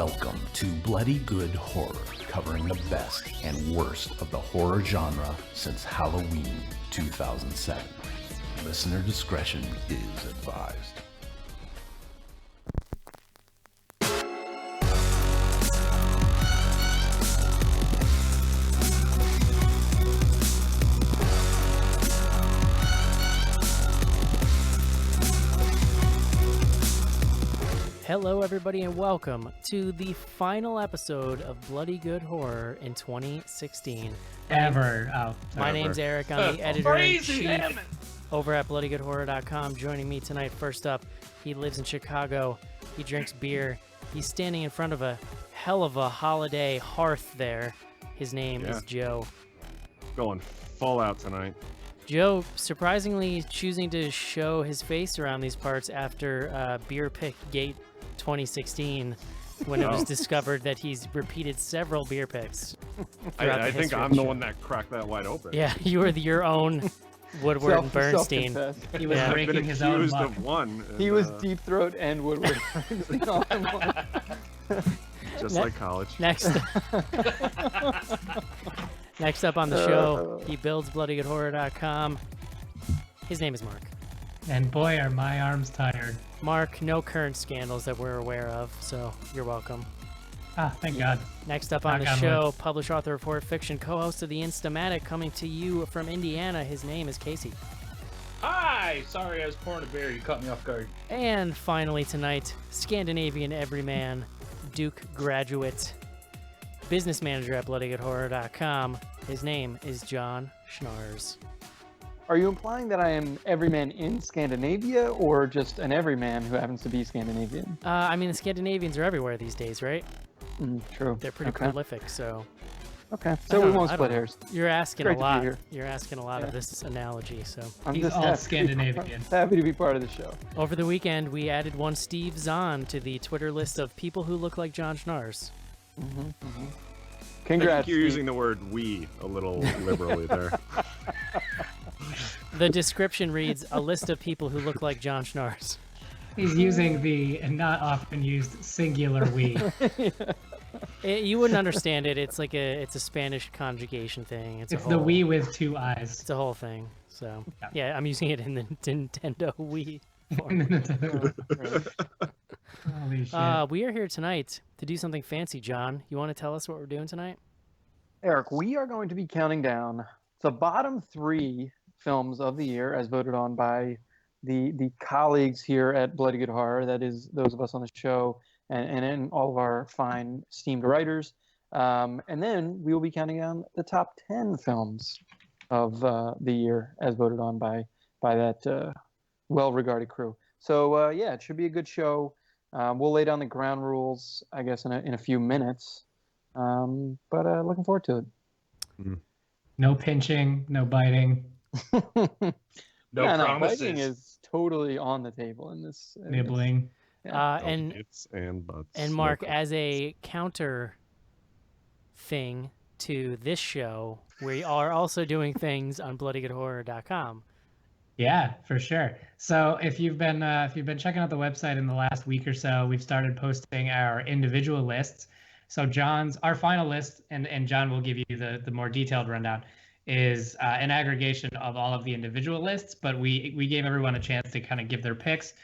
Welcome to Bloody Good Horror, covering the best and worst of the horror genre since Halloween 2007. Listener discretion is advised. Hello everybody and welcome to the final episode of Bloody Good Horror in 2016. My name's Eric, I'm the editor-in-chief over at bloodygoodhorror.com. Joining me tonight, first up, he lives in Chicago, he drinks beer, he's standing in front of a hell of a holiday hearth there. His name is Joe. Going full out tonight. Joe surprisingly choosing to show his face around these parts after Beer Pick Gate 2016 when it was discovered that he's repeated several beer picks. I think I'm the one that cracked that wide open. Yeah, you were your own Woodward and Bernstein. He was breaking his own luck. Of one. He was Deep Throat and Woodward Bernstein all in one. Just like college. Next up on the show, he builds bloodygoodhorror.com. His name is Mark. And boy, are my arms tired. Mark, no current scandals that we're aware of, so you're welcome. Thank God. Next up on the show, published author of horror fiction, co-host of the Instamatic, coming to you from Indiana. His name is Casey. Hi! Sorry, I was pouring a beer. You caught me off guard. And finally tonight, Scandinavian everyman, Duke graduate, business manager at bloodygoodhorror.com. His name is John Schnars. Are you implying that I am everyman in Scandinavia, or just an everyman who happens to be Scandinavian? I mean, the Scandinavians are everywhere these days, right? True. They're pretty prolific, so... Okay, so we won't split hairs. You're asking a Great to be lot. here. You're asking a lot of this analogy, so... He's all Scandinavian. Happy to be part of the show. Over the weekend, we added one Steve Zahn to the Twitter list of people who look like John Schnars. Congrats. I think you're using the word "we" a little liberally there. The description reads, a list of people who look like John Schnars. He's using the not often used singular we. You wouldn't understand it. It's like it's a Spanish conjugation thing. It's the we with two eyes. It's a whole thing. So yeah, I'm using it in the Nintendo Wii form. Holy shit. We are here tonight to do something fancy, John. You want to tell us what we're doing tonight? Eric, we are going to be counting down the bottom 3 films of the year as voted on by the colleagues here at Bloody Good Horror. That is those of us on the show and all of our fine esteemed writers. And then we will be counting down the top 10 films of the year as voted on by that well-regarded crew. So it should be a good show. We'll lay down the ground rules, I guess, in a few minutes. But looking forward to it. No pinching, no biting. No promises. Biting is totally on the table in this. Nibbling. And butts. And Mark, as a counter thing to this show, we are also doing things on bloodygoodhorror.com. Yeah, for sure. So if you've been checking out the website in the last week or so, we've started posting our individual lists. So our final list, and John will give you the more detailed rundown, is an aggregation of all of the individual lists, but we gave everyone a chance to kind of give their picks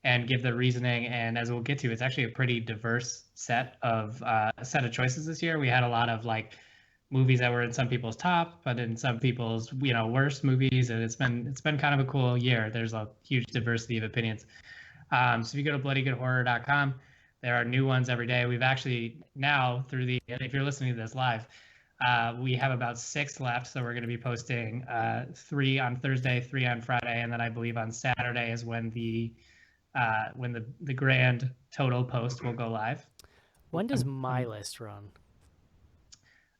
and give their reasoning. And as we'll get to, it's actually a pretty diverse set of choices this year. We had a lot of like movies that were in some people's top, but in some people's worst movies, and it's been kind of a cool year. There's a huge diversity of opinions. So if you go to bloodygoodhorror.com, there are new ones every day. We've actually now if you're listening to this live, we have about 6 left. So we're going to be posting 3 on Thursday, 3 on Friday, and then I believe on Saturday is when the grand total post will go live. When does my list run?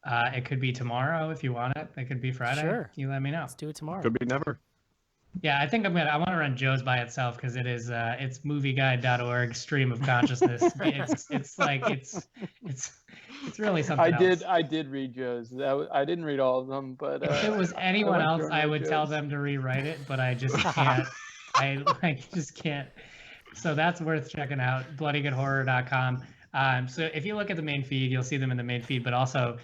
It could be tomorrow if you want it. It could be Friday. Sure. You let me know. Let's do it tomorrow. Could be never. Yeah, I think I want to run Joe's by itself because it is it's movieguide.org stream of consciousness. it's really something else. I did read Joe's. I didn't read all of them, but if it was anyone else, I would tell them to rewrite it, but I just can't. I just can't. So that's worth checking out. bloodygoodhorror.com. So if you look at the main feed, you'll see them in the main feed, but also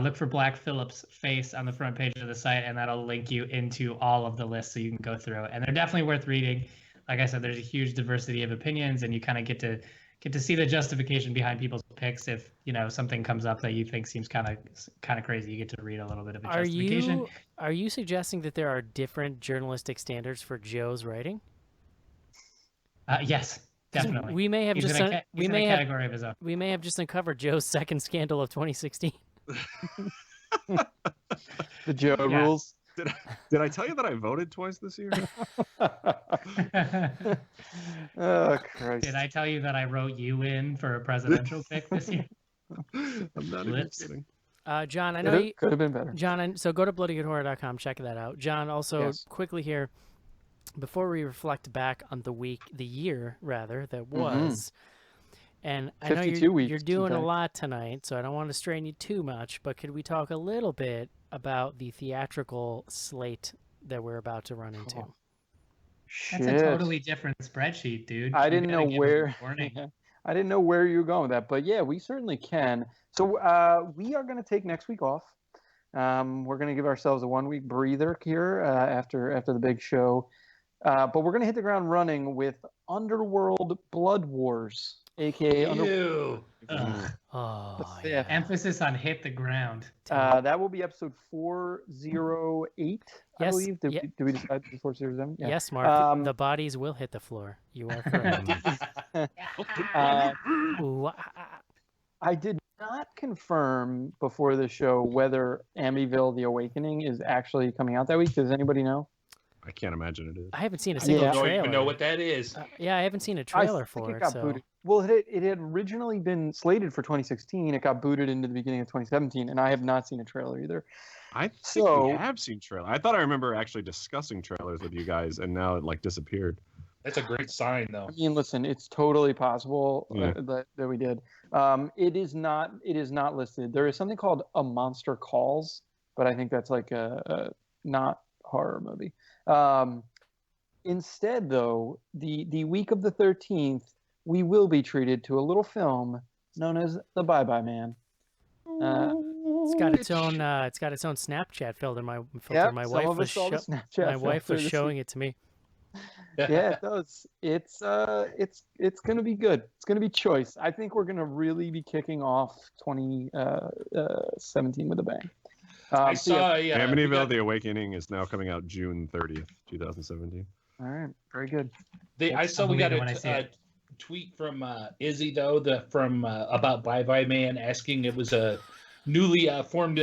look for Black Phillip's face on the front page of the site, and that'll link you into all of the lists so you can go through it. And they're definitely worth reading. Like I said, there's a huge diversity of opinions, and you kind of get to see the justification behind people's picks. If something comes up that you think seems kind of crazy, you get to read a little bit of a justification. Are you suggesting that there are different journalistic standards for Joe's writing? Yes, definitely. We may have he's just in a category of his own. We may have just uncovered Joe's second scandal of 2016. The Joe rules. Did I tell you that I voted twice this year? Oh, Christ. Did I tell you that I wrote you in for a presidential pick this year? I'm not even kidding. John, I know you could have been better. John, so go to bloodygoodhorror.com, check that out. John, also quickly here, before we reflect back on the year rather that was, and I know you're doing a lot tonight, so I don't want to strain you too much, but could we talk a little bit about the theatrical slate that we're about to run into? That's a totally different spreadsheet, dude. I didn't know where. I didn't know where you were going with that, but yeah, we certainly can. So we are going to take next week off. We're going to give ourselves a 1-week breather here after the big show, but we're going to hit the ground running with Underworld Blood Wars, aka Underworld. Emphasis on hit the ground. That will be episode 408, I believe. Did we decide 407? Yeah. Yes, Mark. The bodies will hit the floor. You are correct. I did not confirm before the show whether Amityville: The Awakening is actually coming out that week. Does anybody know? I can't imagine it is. I haven't seen a single trailer. I don't even know what that is. Yeah, I haven't seen a trailer for it. Booted. Well, it had originally been slated for 2016. It got booted into the beginning of 2017, and I have not seen a trailer either. I think we have seen trailers. I thought I remember actually discussing trailers with you guys, and now it disappeared. That's a great sign, though. I mean, listen, it's totally possible that we did. It is not listed. There is something called A Monster Calls, but I think that's like a not horror movie. Instead, though, the week of the 13th, we will be treated to a little film known as The Bye Bye Man. It's got its own Snapchat filter. My wife was showing it to me. Yeah, it does. It's gonna be good. It's gonna be choice. I think we're gonna really be kicking off 2017 with a bang. I saw Amityville: The Awakening is now coming out June 30th, 2017. All right, very good. I saw we got a tweet from Izzy though, from about Bye Bye Man, asking it was a newly formed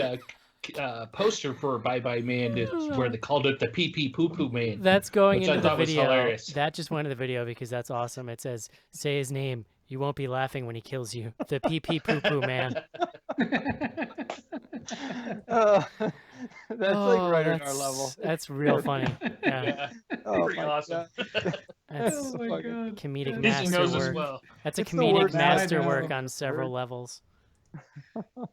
poster for Bye Bye Man, where they called it the Pee Pee Poo Poo Man. That's going into the video. That just went into the video because that's awesome. It says, "Say his name. You won't be laughing when he kills you. The Pee Pee Poo Poo Man." That's like right on our level. That's real funny. Yeah. Pretty awesome. That's comedic masterwork. Well. That's a comedic masterwork on several levels.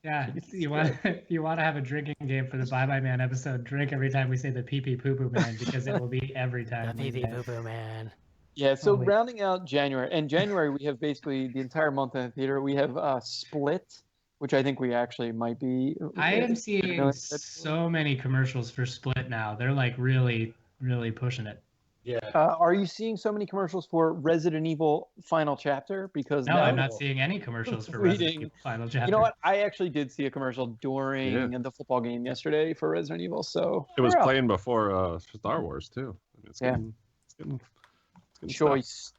Yeah, if you want to have a drinking game for the Bye Bye Man episode, drink every time we say the Pee Pee Poo Poo Man, because it will be every time. The Pee Pee Poo Poo Man. Yeah, so rounding out January, and January we have basically the entire month in the theater. We have Split, which I think we actually might be. I am seeing so many commercials for Split now. They're like really, really pushing it. Yeah. Are you seeing so many commercials for Resident Evil Final Chapter? Because no, I'm not seeing any commercials for Resident Evil Final Chapter. You know what? I actually did see a commercial during the football game yesterday for Resident Evil. So it was playing before Star Wars too. It's getting choice.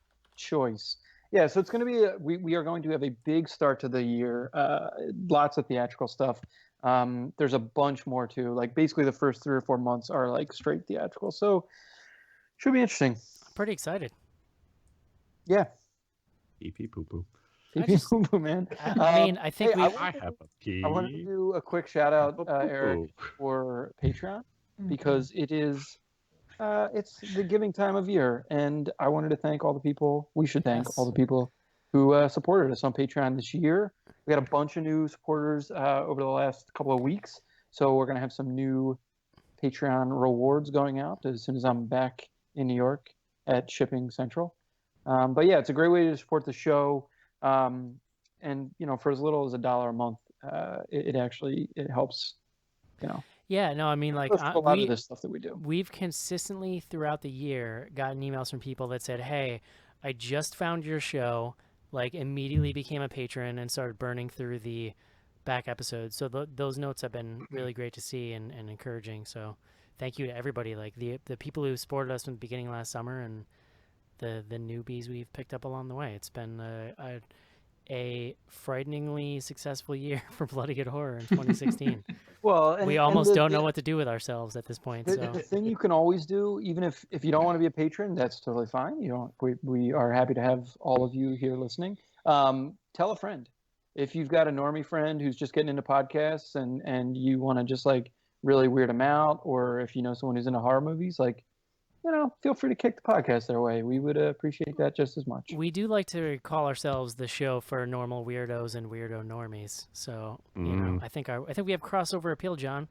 Yeah, so it's going to be we are going to have a big start to the year. Lots of theatrical stuff. There's a bunch more too. Like basically the first 3 or 4 months are like straight theatrical. So should be interesting. Pretty excited. Yeah. Pee pee poo poo. Pee pee poo poo, man. I mean, I think I have a pee. I wanted to do a quick shout out, Eric, for Patreon because it is it's the giving time of year, and I wanted to thank all the people. We should thank all the people who supported us on Patreon this year. We got a bunch of new supporters over the last couple of weeks, so we're gonna have some new Patreon rewards going out as soon as I'm back in New York at Shipping Central. But yeah, it's a great way to support the show. And and for as little as $1 a month, it actually helps. Yeah, no, I mean, like, a lot of this stuff that we do. We've consistently throughout the year gotten emails from people that said, "Hey, I just found your show, like immediately became a patron and started burning through the back episodes." So those notes have been really great to see and encouraging. So thank you to everybody, like the people who supported us from the beginning last summer and the newbies we've picked up along the way. It's been a frighteningly successful year for Bloody Good Horror in 2016. Well, we almost don't know what to do with ourselves at this point. The thing you can always do, even if you don't want to be a patron, that's totally fine. We are happy to have all of you here listening. Tell a friend. If you've got a normie friend who's just getting into podcasts and you want to just like really weird them out, or if you know someone who's into horror movies, like, feel free to kick the podcast their way. We would appreciate that just as much. We do like to call ourselves the show for normal weirdos and weirdo normies. So, I think we have crossover appeal, John.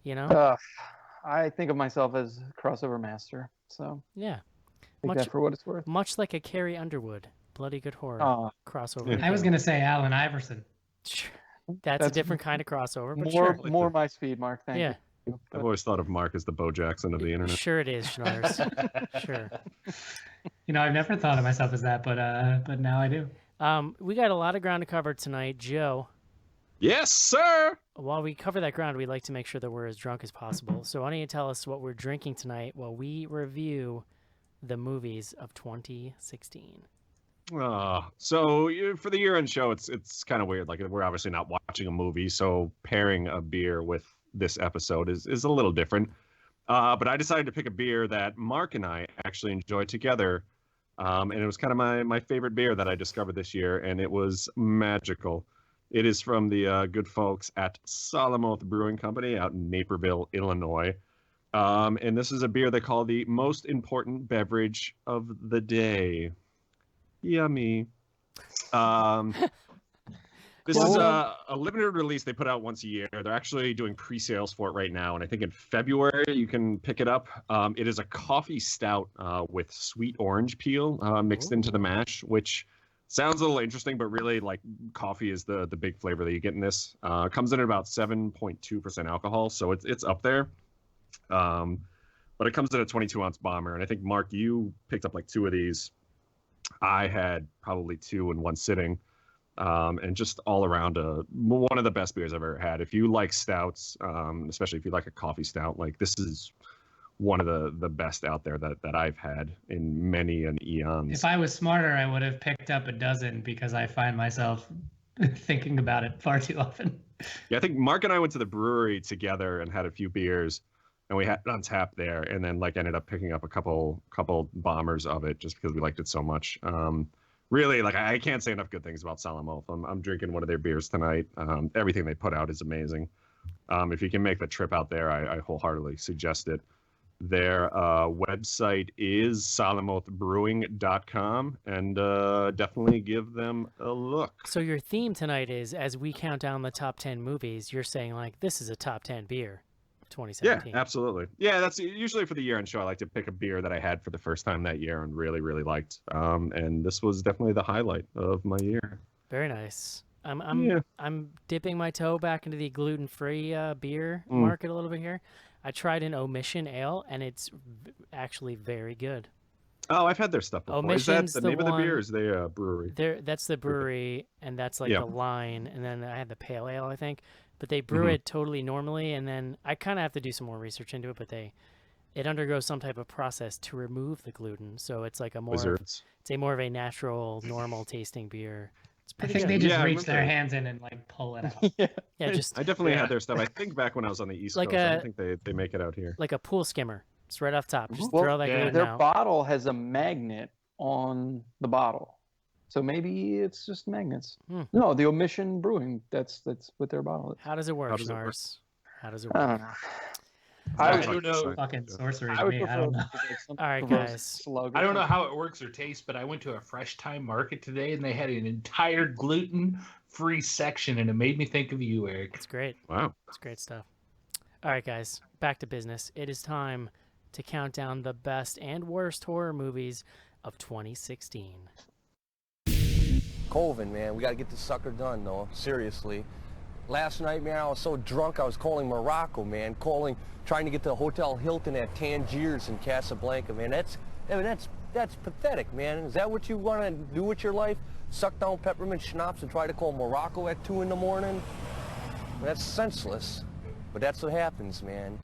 I think of myself as crossover master. So yeah, take that for what it's worth. Much like a Carrie Underwood, Bloody Good Horror crossover. I was gonna say Alan Iverson. That's a different kind of crossover. But more my speed, Mark. Thank you. I've always thought of Mark as the Bo Jackson of the internet. Sure it is, Schnars. Sure. I've never thought of myself as that, but now I do. We got a lot of ground to cover tonight, Joe. Yes, sir. While we cover that ground, we'd like to make sure that we're as drunk as possible. So why don't you tell us what we're drinking tonight while we review the movies of 2016? So for the year-end show, it's kind of weird. Like, we're obviously not watching a movie, so pairing a beer with this episode is a little different. But I decided to pick a beer that Mark and I actually enjoyed together. And it was kind of my favorite beer that I discovered this year, and it was magical. It is from the good folks at Salamoth Brewing Company out in Naperville, Illinois. And this is a beer they call the most important beverage of the day. Yummy. This is a limited release they put out once a year. They're actually doing pre-sales for it right now, and I think in February you can pick it up. It is a coffee stout with sweet orange peel mixed into the mash, which sounds a little interesting, but really, like, coffee is the big flavor that you get in this. It comes in at about 7.2% alcohol, so it's up there. But it comes in a 22-ounce bomber, and I think, Mark, you picked up like 2 of these. I had probably 2 in one sitting. And just all around one of the best beers I've ever had. If you like stouts, especially if you like a coffee stout, like, this is one of the best out there that I've had in many an eons. If I was smarter, I would have picked up a dozen because I find myself thinking about it far too often. Yeah, I think Mark and I went to the brewery together and had a few beers, and we had it on tap there, and then like ended up picking up a couple bombers of it just because we liked it so much. Really, like, I can't say enough good things about Salamoth. I'm drinking one of their beers tonight. Everything they put out is amazing. If you can make the trip out there, I wholeheartedly suggest it. Their website is salamothbrewing.com, and definitely give them a look. So your theme tonight is, as we count down the top 10 movies, you're saying, like, this is a top 10 beer. 2017. Yeah, absolutely. Yeah, that's usually for the year-end show. I like to pick a beer that I had for the first time that year and really, really liked. And this was definitely the highlight of my year. Very nice. I'm dipping my toe back into the gluten-free beer market a little bit here. I tried an Omission Ale, and it's actually very good. Oh, I've had their stuff before. Omission's is that the name of the beer? Or is they brewery? That's the brewery, and that's like the line. And then I had the Pale Ale, I think. But they brew it totally normally, and then I kind of have to do some more research into it. But it undergoes some type of process to remove the gluten, so it's like more of a natural, normal tasting beer. It's pretty good. They just reach their hands in and like pull it out. I definitely had their stuff. I think back when I was on the East Coast, I don't think they make it out here. Like a pool skimmer, just right off top. Just throw that gluten their out. bottle has a magnet on the bottle. So maybe it's just magnets. No, the Omission Brewing. That's what their bottle is. How does it work, Schnars? How does it work? I don't know. I don't know. Fucking sorcery. I don't know. All right, guys. I don't know how it works or tastes, but I went to a Fresh Time Market today, and they had an entire gluten-free section, and it made me think of you, Eric. It's great. Wow. It's great stuff. All right, guys. Back to business. It is time to count down the best and worst horror movies of 2016. Coven, man. We got to get this sucker done, though. Seriously. Last night, man, I was so drunk I was calling Morocco, man. Trying to get to the Hotel Hilton at Tangiers in Casablanca, man. That's pathetic, man. Is that what you want to do with your life? Suck down peppermint schnapps and try to call Morocco at 2 in the morning? That's senseless. But that's what happens, man.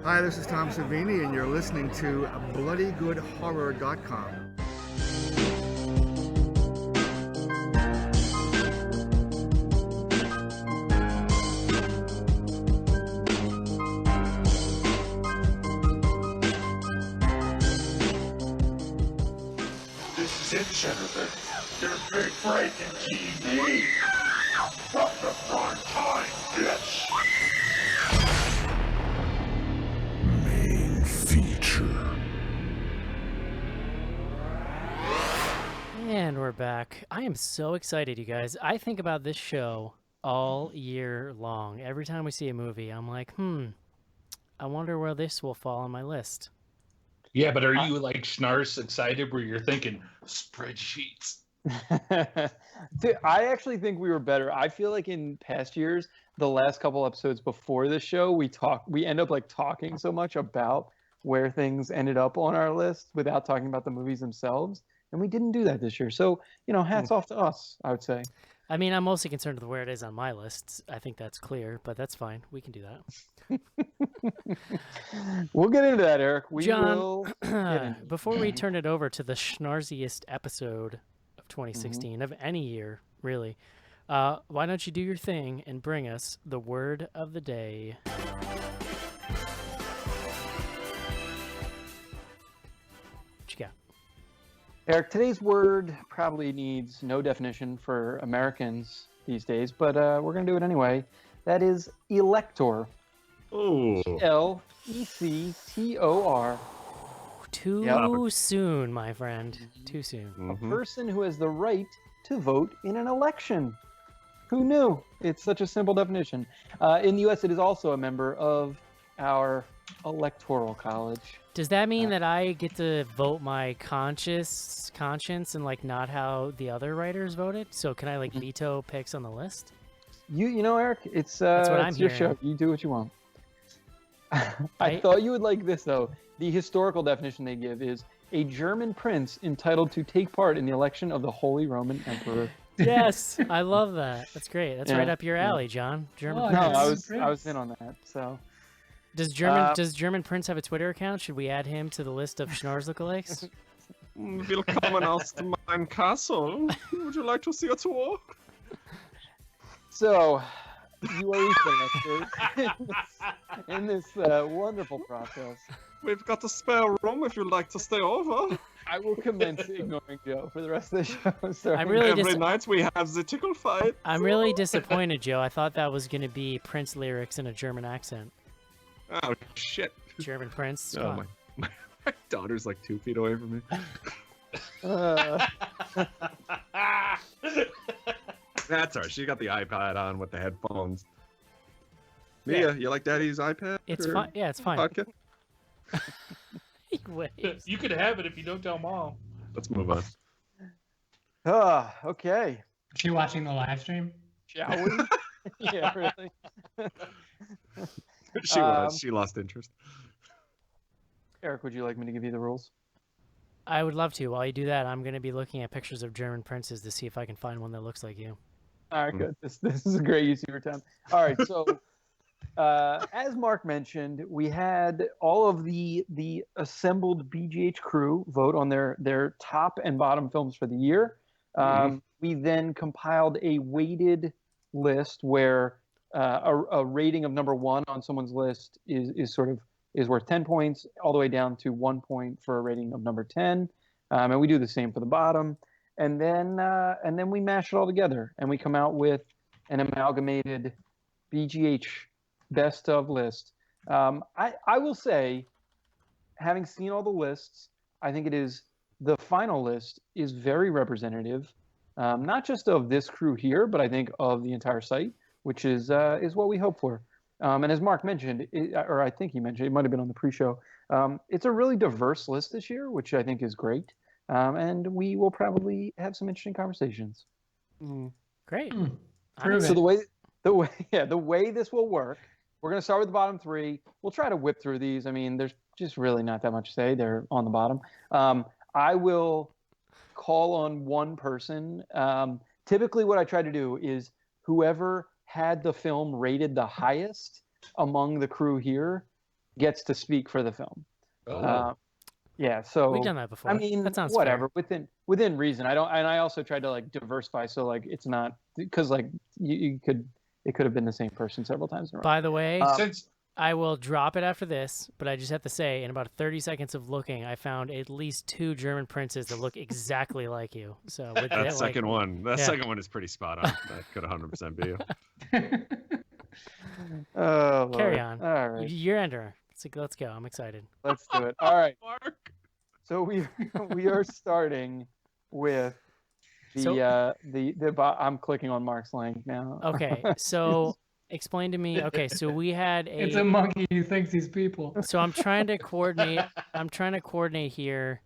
Hi, this is Tom Savini, and you're listening to BloodyGoodHorror.com. This is it, Jennifer. Your big breaking TV. From the prime time, bitch. Main feature. And we're back. I am so excited, you guys. I think about this show all year long. Every time we see a movie, I'm like, I wonder where this will fall on my list. Yeah, but are you like Schnars excited where you're thinking spreadsheets? I actually think we were better. I feel like in past years, the last couple episodes before the show, we end up like talking so much about where things ended up on our list without talking about the movies themselves. And we didn't do that this year. So, hats off to us, I would say. I mean, I'm mostly concerned with where it is on my list. I think that's clear, but that's fine. We can do that. We'll get into that, Eric. John, before we turn it over to the schnarziest episode of 2016 of any year, really, why don't you do your thing and bring us the word of the day? What you got? Eric, today's word probably needs no definition for Americans these days, but we're going to do it anyway. That is elector. Oh. L-E-C-T-O-R. Too soon, my friend. Too soon. A person who has the right to vote in an election. Who knew? It's such a simple definition. In the U.S., it is also a member of our electoral college. Does that mean that I get to vote my conscience and like not how the other writers voted? So can I like veto picks on the list? You know, Eric, it's I'm your hearing. show. You do what you want. I thought you would like this, though. The historical definition they give is a German prince entitled to take part in the election of the Holy Roman Emperor. Yes, I love that. That's great. That's right up your alley, John. German prince. Prince. I was in on that. So, does German Prince have a Twitter account? Should we add him to the list of Schnars lookalikes? Willkommen aus meinem Castle. Would you like to see a tour? So, you are interested in this wonderful process. We've got a spare room if you'd like to stay over. I will commence ignoring Joe for the rest of the show. Sorry. Every night we have the tickle fight. I'm really disappointed, Joe. I thought that was going to be Prince lyrics in a German accent. Oh, shit. German Prince. Oh, my daughter's like 2 feet away from me. That's all right. She got the iPad on with the headphones. Mia, you like Daddy's iPad? It's fine. Yeah, it's fine. You could have it if you don't tell Mom. Let's move on. Okay. Is she watching the live stream? Shall we? Yeah, really. She was. She lost interest. Eric, would you like me to give you the rules? I would love to. While you do that, I'm going to be looking at pictures of German princes to see if I can find one that looks like you. All right, good. This is a great use of your time. All right, so as Mark mentioned, we had all of the assembled BGH crew vote on their top and bottom films for the year. We then compiled a weighted list where a rating of number 1 on someone's list is worth 10 points, all the way down to 1 point for a rating of number 10. And we do the same for the bottom. And then we mash it all together, and we come out with an amalgamated BGH best of list. I will say, having seen all the lists, I think the final list is very representative, not just of this crew here, but I think of the entire site, which is what we hope for. And as Mark mentioned, or I think he mentioned, it might have been on the pre-show, it's a really diverse list this year, which I think is great. and we will probably have some interesting conversations. Great. So the way this will work, we're going to start with the bottom 3. We'll try to whip through these. I mean, there's just really not that much to say. They're on the bottom. I will call on one person. Typically what I try to do is whoever had the film rated the highest among the crew here gets to speak for the film. Yeah, so we've done that before. I mean, that sounds whatever fair. within reason. I also tried to like diversify, so like it's not because like it could have been the same person several times in a row. By the way, since I will drop it after this, but I just have to say, in about 30 seconds of looking, I found at least 2 German princes that look exactly like you. So with that second one is pretty spot on. That could 100% be you. Oh, carry on. All right, you're ender. Let's go. I'm excited. Let's do it. All right. Mark. So we are starting with I'm clicking on Mark's link now. Okay, so explain to me. Okay, so we had It's a monkey who thinks he's people. So I'm trying to coordinate. Here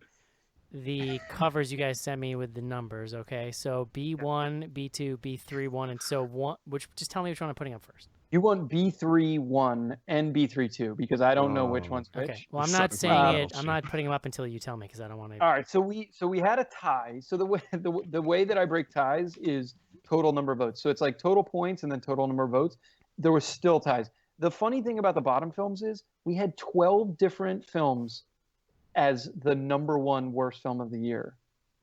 the covers you guys sent me with the numbers. Okay, so B1, B2, B3, 1, and so one. Just tell me which one I'm putting up first. You want B3-1 and B3-2 because I don't know which one's which. Okay. Well, I'm not saying it. I'm not putting them up until you tell me because I don't want to. All right. So we had a tie. So the way that I break ties is total number of votes. So it's like total points and then total number of votes. There were still ties. The funny thing about the bottom films is we had 12 different films as the number 1 worst film of the year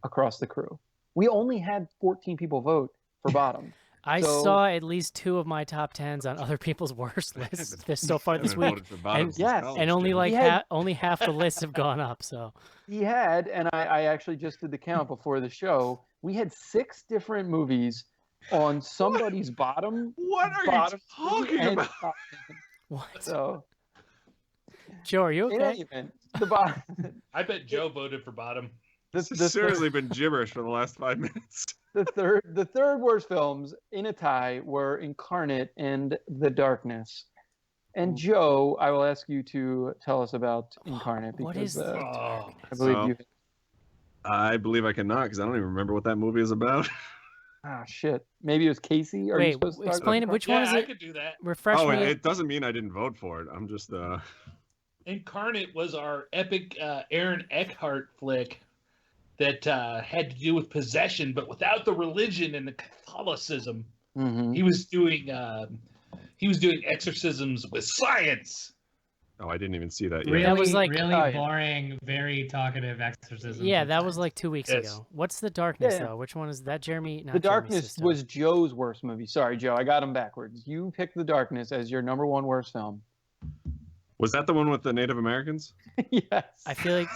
across the crew. We only had 14 people vote for bottom. I saw at least 2 of my top 10s on other people's worst lists so far this week, and only only half the lists have gone up. So he had, and I actually just did the count before the show. We had 6 different movies on somebody's bottom. What are you talking about? What? So, Joe, are you okay? The bottom. I bet Joe voted for bottom. This has seriously been gibberish for the last 5 minutes. The third worst films in a tie were Incarnate and The Darkness. And Joe, I will ask you to tell us about Incarnate because what is I believe I cannot because I don't even remember what that movie is about. Ah, shit. Maybe it was Casey. Wait, explain it. Which one is it? I could do that. Refresh me. It doesn't mean I didn't vote for it. I'm just Incarnate was our epic Aaron Eckhart flick that had to do with possession, but without the religion and the Catholicism. Mm-hmm. He was doing exorcisms with science. Oh, I didn't even see that yet. Really, that was like really boring, very talkative exorcism. Yeah, that was like 2 weeks ago. What's The Darkness though? Which one is that? Jeremy? The Darkness was Joe's worst movie. Sorry, Joe, I got him backwards. You picked The Darkness as your number 1 worst film. Was that the one with the Native Americans? Yes. I feel like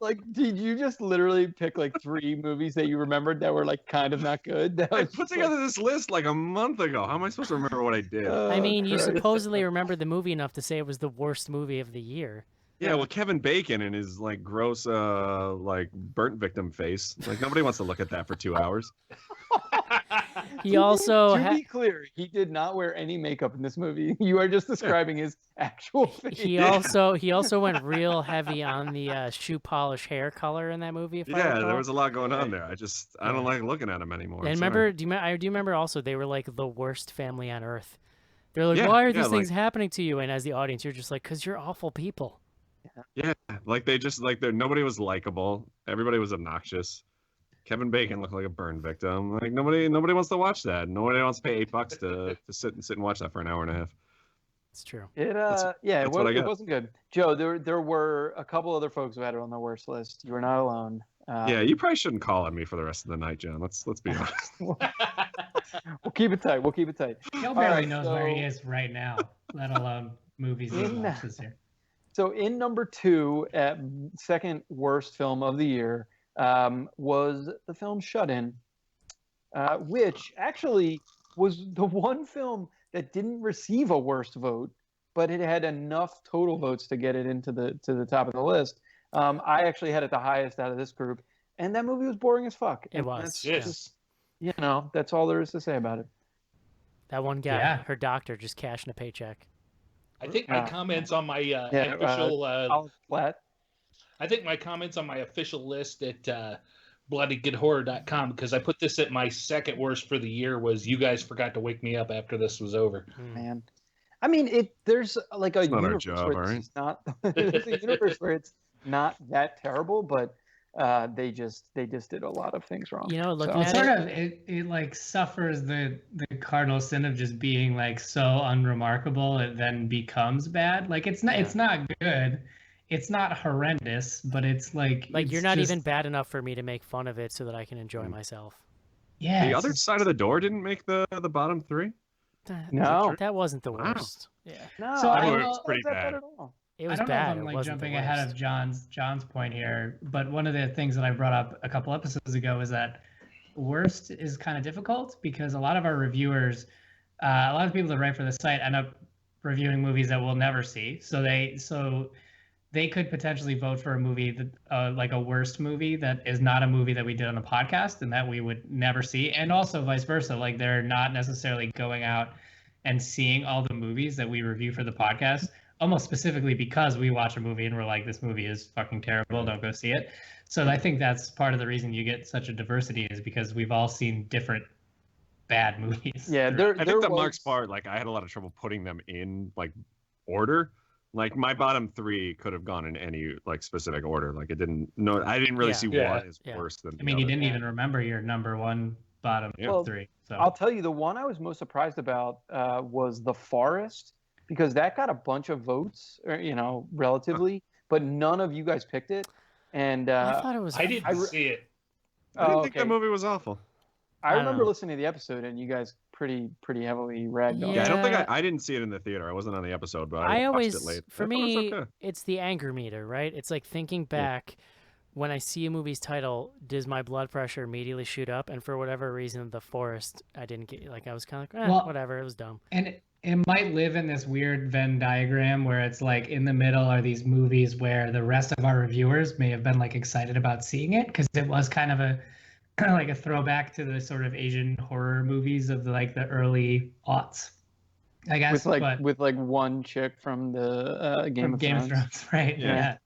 like, did you just literally pick like 3 movies that you remembered that were like kind of not good? I put together this list like a month ago. How am I supposed to remember what I did? I mean, you supposedly remembered the movie enough to say it was the worst movie of the year. Yeah, well, Kevin Bacon and his like gross, like burnt victim face. Like nobody wants to look at that for 2 hours. He also, to be clear, he did not wear any makeup in this movie. You are just describing his actual face. He also went real heavy on the shoe polish hair color in that movie. There was a lot going on there. I don't like looking at him anymore. And do you remember also they were like the worst family on earth. They're like, why are these things happening to you? And as the audience, you're just like, because you're awful people. Yeah, like they just like nobody was likable. Everybody was obnoxious. Kevin Bacon looked like a burn victim. Like nobody wants to watch that. Nobody wants to pay $8 to sit and watch that for an hour and a half. It's true. It wasn't good. Joe, there were a couple other folks who had it on the worst list. You were not alone. Yeah, you probably shouldn't call on me for the rest of the night, John. Let's be honest. We'll keep it tight. Joe barely knows where he is right now, let alone movies he's watched this year. So in number 2, at second worst film of the year, was the film Shut In, which actually was the one film that didn't receive a worst vote, but it had enough total votes to get it into the top of the list. I actually had it the highest out of this group, and that movie was boring as fuck. It was. Just, that's all there is to say about it. That one guy, her doctor, just cashing a paycheck. I think my comments on my official flat. I think my comments on my official list at bloodygoodhorror.com, because I put this at my second worst for the year, was you guys forgot to wake me up after this was over. Man. I mean, there's like a universe job, where right? it's not. There's a universe where it's not that terrible, but they just did a lot of things wrong. You know, looking It at sort of it like suffers the cardinal sin of just being like so unremarkable, it then becomes bad. Like it's not good, it's not horrendous, but it's like you're not even bad enough for me to make fun of it so that I can enjoy myself. Yeah. The other side of the door didn't make the bottom 3. No, that wasn't the worst. Yeah. No, So I thought it was pretty bad. at all. It was I don't bad. know if I'm It like wasn't jumping the ahead worst. of John's point here, but one of the things that I brought up a couple episodes ago is that worst is kind of difficult because a lot of our reviewers, a lot of people that write for the site end up reviewing movies that we'll never see. So they could potentially vote for a movie that like a worst movie that is not a movie that we did on the podcast and that we would never see, and also vice versa. Like they're not necessarily going out and seeing all the movies that we review for the podcast, almost specifically because we watch a movie and we're like, this movie is fucking terrible, don't go see it. So I think that's part of the reason you get such a diversity is because we've all seen different bad movies. Yeah, I think Mark's part, like I had a lot of trouble putting them in like order. Like my bottom 3 could have gone in any like specific order. Like I didn't really see what is worse than. I mean, you didn't even remember your number 1 bottom 3. So I'll tell you, the one I was most surprised about was The Forest, because that got a bunch of votes, relatively, but none of you guys picked it. And I thought it was. I didn't see it. I didn't think that movie was awful. I remember listening to the episode, and you guys pretty heavily ragged on it. Yeah, I don't think I didn't see it in the theater. I wasn't on the episode, but I watched it late. For me, it's the anger meter, right? It's like thinking back. When I see a movie's title, does my blood pressure immediately shoot up? And for whatever reason, The Forest, I didn't get. Like I was kind of like, whatever. It was dumb. And it might live in this weird Venn diagram where it's like in the middle are these movies where the rest of our reviewers may have been like excited about seeing it because it was kind of like a throwback to the sort of Asian horror movies of the early aughts, I guess. With one chick from the Game of Thrones, right? Yeah.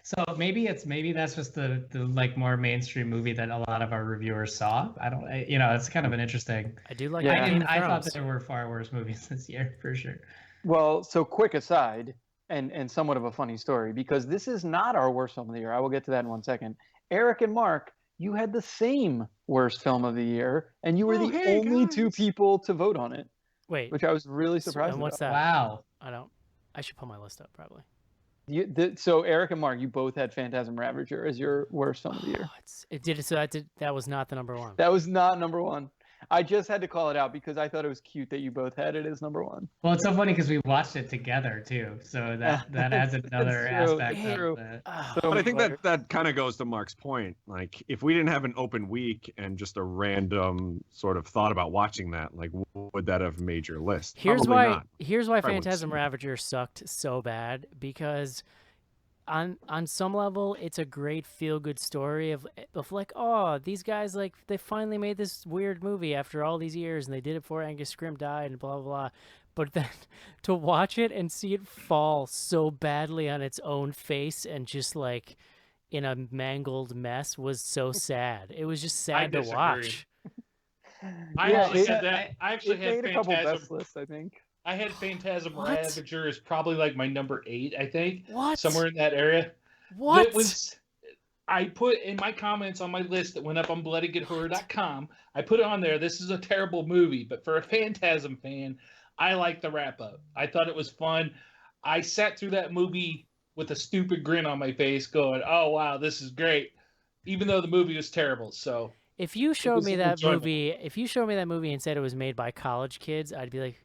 So maybe that's just the like more mainstream movie that a lot of our reviewers saw. It's kind of an interesting. I do like. I thought that there were far worse movies this year for sure. Well, so quick aside, and somewhat of a funny story, because this is not our worst film of the year. I will get to that in 1 second. Eric and Mark, you had the same worst film of the year, and you were the only 2 people to vote on it. Wait, which I was really surprised. And what's that? Wow. I should pull my list up probably. So Eric and Mark, you both had Phantasm Ravager as your worst film of the year. That was not the number 1. That was not number 1. I just had to call it out because I thought it was cute that you both had it as number 1. Well, it's so funny because we watched it together too, so that adds another aspect of it. But I think that kind of goes to Mark's point. Like, if we didn't have an open week and just a random sort of thought about watching that, like, would that have made your list? Here's why Phantasm Ravager sucked so bad, because on some level it's a great feel-good story of like, oh, these guys, like, they finally made this weird movie after all these years, and they did it before Angus Scrimm died and blah blah blah. But then to watch it and see it fall so badly on its own face and just like in a mangled mess was so sad. It was just sad to watch. I actually said that. I actually had a couple best lists, I think. I had Phantasm Ravager as probably like my number 8, I think. What? Somewhere in that area. What? I put in my comments on my list that went up on bloodygoodhorror.com. I put it on there. This is a terrible movie, but for a Phantasm fan, I like the wrap up. I thought it was fun. I sat through that movie with a stupid grin on my face going, oh, wow, this is great. Even though the movie was terrible. So if you showed me that movie, and said it was made by college kids, I'd be like,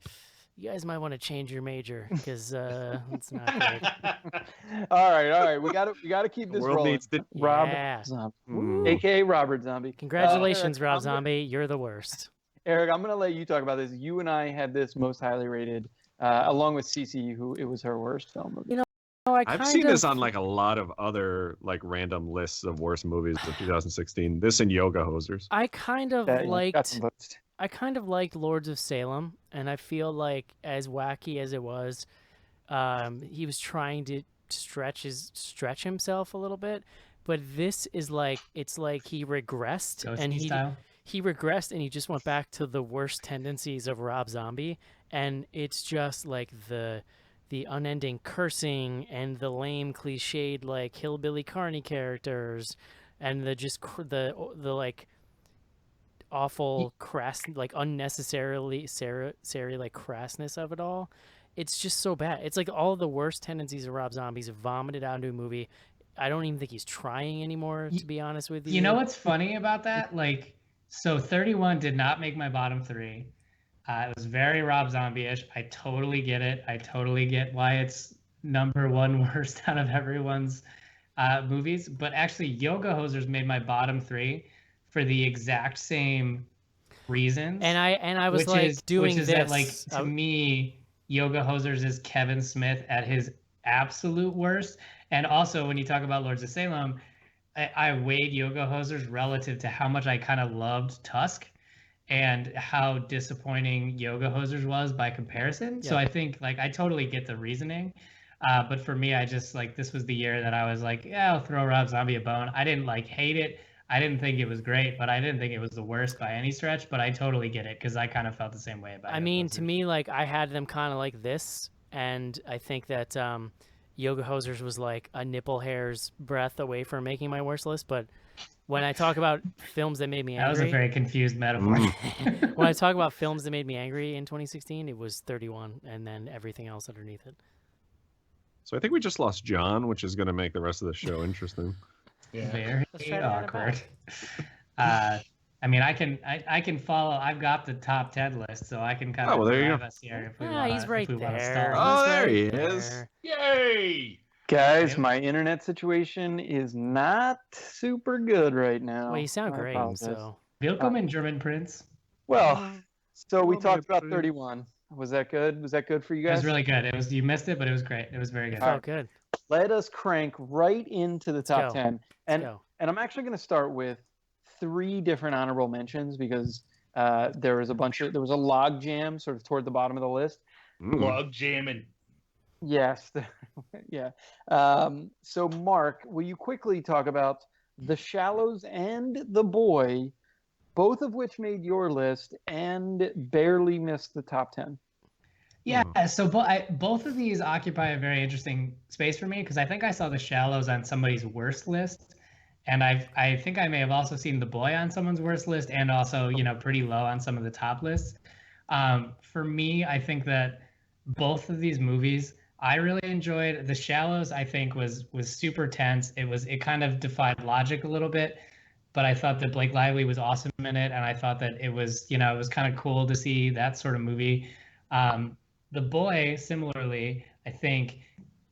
you guys might want to change your major because it's not great. All right. We gotta keep this rolling. Rob Zombie, aka Robert Zombie. Congratulations, Rob Zombie. You're the worst. Eric, I'm gonna let you talk about this. You and I had this most highly rated, along with Cece, who it was her worst film. I've seen this on like a lot of other like random lists of worst movies of 2016. This and Yoga Hosers. I kind of liked Lords of Salem, and I feel like as wacky as it was, he was trying stretch himself a little bit, but this is like it's like he regressed and he regressed and he just went back to the worst tendencies of Rob Zombie, and it's just like the unending cursing and the lame cliched like hillbilly carny characters and the like awful crass, like unnecessarily like crassness of it all. It's just so bad. It's like all the worst tendencies of Rob Zombie's vomited out into a movie. I don't even think he's trying anymore, to be honest with you. You know what's funny about that? Like, so 31 did not make my bottom 3. It was very Rob Zombie-ish. I totally get it. I totally get why it's number 1 worst out of everyone's movies. But actually, Yoga Hosers made my bottom 3 for the exact same reasons. And I was doing this. That, like, to me, Yoga Hosers is Kevin Smith at his absolute worst. And also, when you talk about Lords of Salem, I weighed Yoga Hosers relative to how much I kind of loved Tusk and how disappointing Yoga Hosers was by comparison. Yeah. So I think, like, I totally get the reasoning. But for me, I just, like, this was the year that I was like, yeah, I'll throw Rob Zombie a bone. I didn't, like, hate it. I didn't think it was great, but I didn't think it was the worst by any stretch. But I totally get it because I kind of felt the same way about it. I mean, to me, like, I had them kind of like this. And I think that Yoga Hosers was like a nipple hair's breadth away from making my worst list. But when I talk about films that made me angry... That was a very confused metaphor. When I talk about films that made me angry in 2016, it was 31 and then everything else underneath it. So I think we just lost John, which is going to make the rest of the show interesting. Yeah. Very awkward. I mean, I can follow. I've got the top 10 list, so I can kind of drive us here if we want. He's right there. Oh, there he is! Yay! Guys, my internet situation is not super good right now. Well, you sound great. So, Willkommen, German Prince. Well, so we talked about 31. Was that good? Was that good for you guys? It was really good. You missed it, but it was great. It was very good. Oh, good. Let us crank right into the top 10. And I'm actually going to start with 3 different honorable mentions because there was a log jam sort of toward the bottom of the list. Log jamming. Yes. Yeah. So Mark, will you quickly talk about The Shallows and The Boy, both of which made your list and barely missed the top 10? Yeah, so both of these occupy a very interesting space for me because I think I saw The Shallows on somebody's worst list. And I think I may have also seen The Boy on someone's worst list and also, pretty low on some of the top lists. For me, I think that both of these movies, I really enjoyed. The Shallows, I think, was super tense. It kind of defied logic a little bit, but I thought that Blake Lively was awesome in it. And I thought that it was kind of cool to see that sort of movie. The Boy, similarly, I think,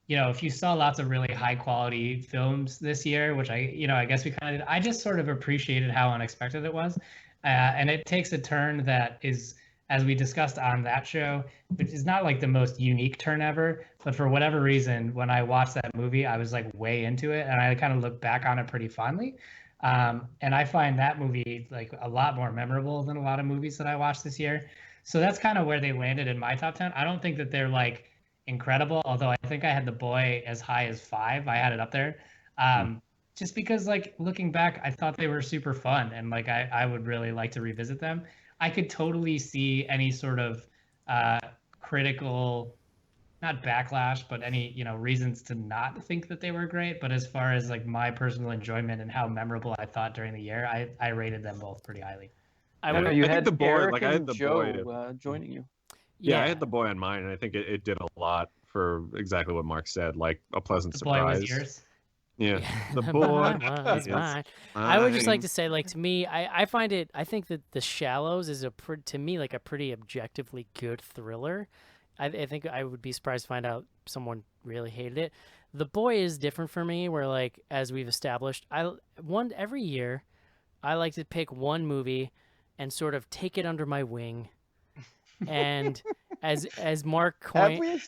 if you saw lots of really high quality films this year, which I guess we kind of did, I just sort of appreciated how unexpected it was. And it takes a turn that is, as we discussed on that show, which is not like the most unique turn ever, but for whatever reason, when I watched that movie, I was like way into it and I kind of look back on it pretty fondly. And I find that movie like a lot more memorable than a lot of movies that I watched this year. So that's kind of where they landed in my top 10. I don't think that they're like incredible, although I think I had The Boy as high as 5. I had it up there. Just because, like, looking back, I thought they were super fun and like I would really like to revisit them. I could totally see any sort of critical, not backlash, but any, reasons to not think that they were great. But as far as like my personal enjoyment and how memorable I thought during the year, I rated them both pretty highly. I had The Boy, Eric I had The Joe joining you. Yeah, I had The Boy on mine, and I think it did a lot for exactly what Mark said, like a pleasant surprise. The Boy was yours? Yeah, The Boy is mine. I would just like to say, like, to me, I think that The Shallows is to me like a pretty objectively good thriller. I think I would be surprised to find out someone really hated it. The Boy is different for me, where like as we've established, every year, I like to pick one movie and sort of take it under my wing. And as Mark coined,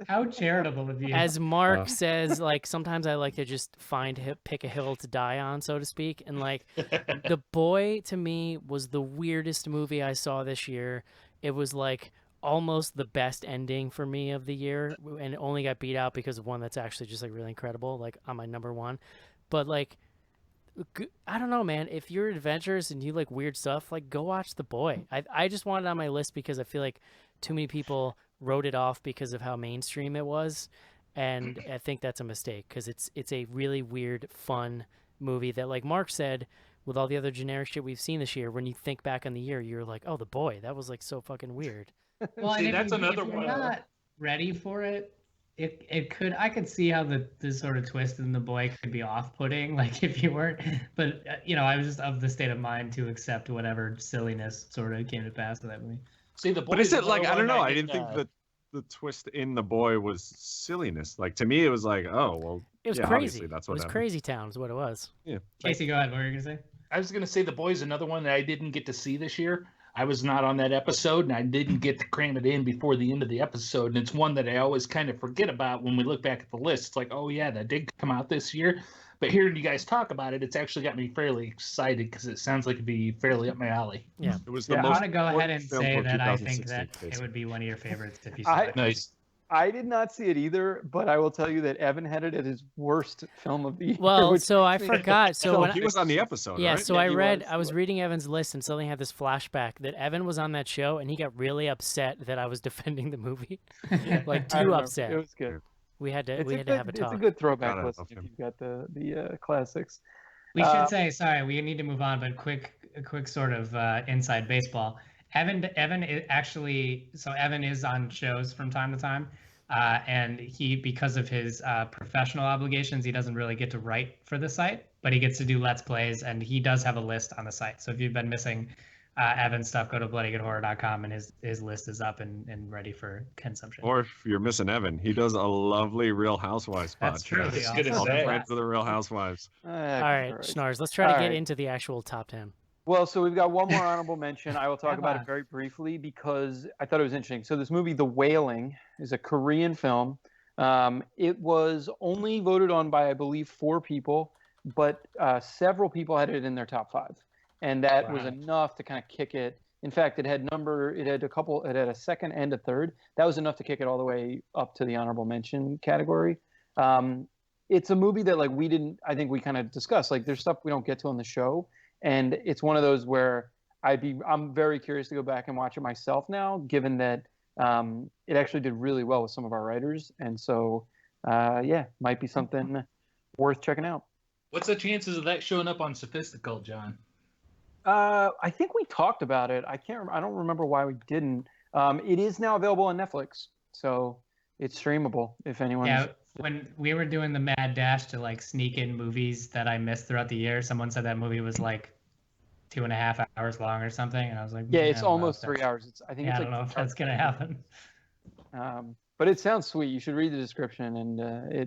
how charitable of you. As Mark says, like sometimes I like to just pick a hill to die on, so to speak. And like The Boy to me was the weirdest movie I saw this year. It was like almost the best ending for me of the year, and it only got beat out because of one that's actually just like really incredible, like on my number one. But like, I don't know, man. If you're adventurous and you like weird stuff, like go watch The Boy. I just wanted it on my list because I feel like too many people wrote it off because of how mainstream it was, and I think that's a mistake because it's a really weird, fun movie that, like Mark said, with all the other generic shit we've seen this year, when you think back on the year, you're like, oh, The Boy, that was like so fucking weird. Well, see, that's another one. If you're not ready for it, it could, I could see how the sort of twist in The Boy could be off-putting, like if you weren't, but I was just of the state of mind to accept whatever silliness sort of came to pass with that movie. See, The Boy, but is it like, I don't know, I didn't think that the twist in The Boy was silliness. Like, to me, it was like, oh, well, it was crazy. That's what it was. Crazy Town is what it was. Yeah. Casey, go ahead. What were you gonna say? I was gonna say The Boy is another one that I didn't get to see this year. I was not on that episode, and I didn't get to cram it in before the end of the episode. And it's one that I always kind of forget about when we look back at the list. It's like, oh yeah, that did come out this year. But hearing you guys talk about it, it's actually got me fairly excited because it sounds like it'd be fairly up my alley. Yeah, it was the most. I want to go ahead and say that I think that it would be one of your favorites if you saw it. Nice. I did not see it either, but I will tell you that Evan had it as his worst film of the year. Well, so I forgot. So when he was on the episode, yeah. Right? So yeah, I was reading Evan's list and suddenly had this flashback that Evan was on that show and he got really upset that I was defending the movie, like too upset. It was good. We had to have a talk. It's a good throwback list if you've got the classics. We should say, sorry, we need to move on, but a quick sort of inside baseball. Evan is on shows from time to time, and he, because of his professional obligations, he doesn't really get to write for the site, but he gets to do Let's Plays, and he does have a list on the site. So if you've been missing Evan's stuff, go to bloodygoodhorror.com, and his list is up and ready for consumption. Or if you're missing Evan, he does a lovely Real Housewives podcast. That's true. All the friends of the Real Housewives. All right, Schnars, let's try to get into the actual top 10. Well, so we've got one more honorable mention. I will talk about it very briefly because I thought it was interesting. So this movie, The Wailing, is a Korean film. It was only voted on by, I believe, 4 people, but several people had it in their top 5. And that was enough to kind of kick it. In fact, it had a second and a third. That was enough to kick it all the way up to the honorable mention category. It's a movie that I think we kind of discussed, like there's stuff we don't get to on the show. And it's one of those where I'm very curious to go back and watch it myself now, given that it actually did really well with some of our writers. And so, might be something worth checking out. What's the chances of that showing up on Sophistical, John? I think we talked about it. I don't remember why we didn't. It is now available on Netflix, so it's streamable if anyone. Yeah, when we were doing the mad dash to sneak in movies that I missed throughout the year, someone said that movie was 2.5 hours long or something, and I was like, yeah, it's almost 3 hours. I don't know if that's gonna happen. But it sounds sweet. You should read the description, and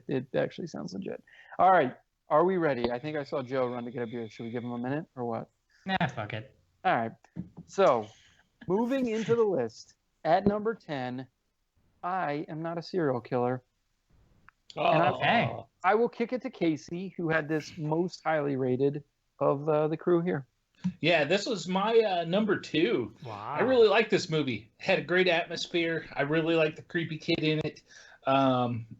it actually sounds legit. All right, are we ready? I think I saw Joe run to get a beer. Should we give him a minute or what? Nah, fuck it. All right. So, moving into the list at number 10, I am not a serial killer. Okay. I will kick it to Casey, who had this most highly rated of the crew here. Yeah, this was my number 2. Wow. I really like this movie. It had a great atmosphere. I really liked the creepy kid in it.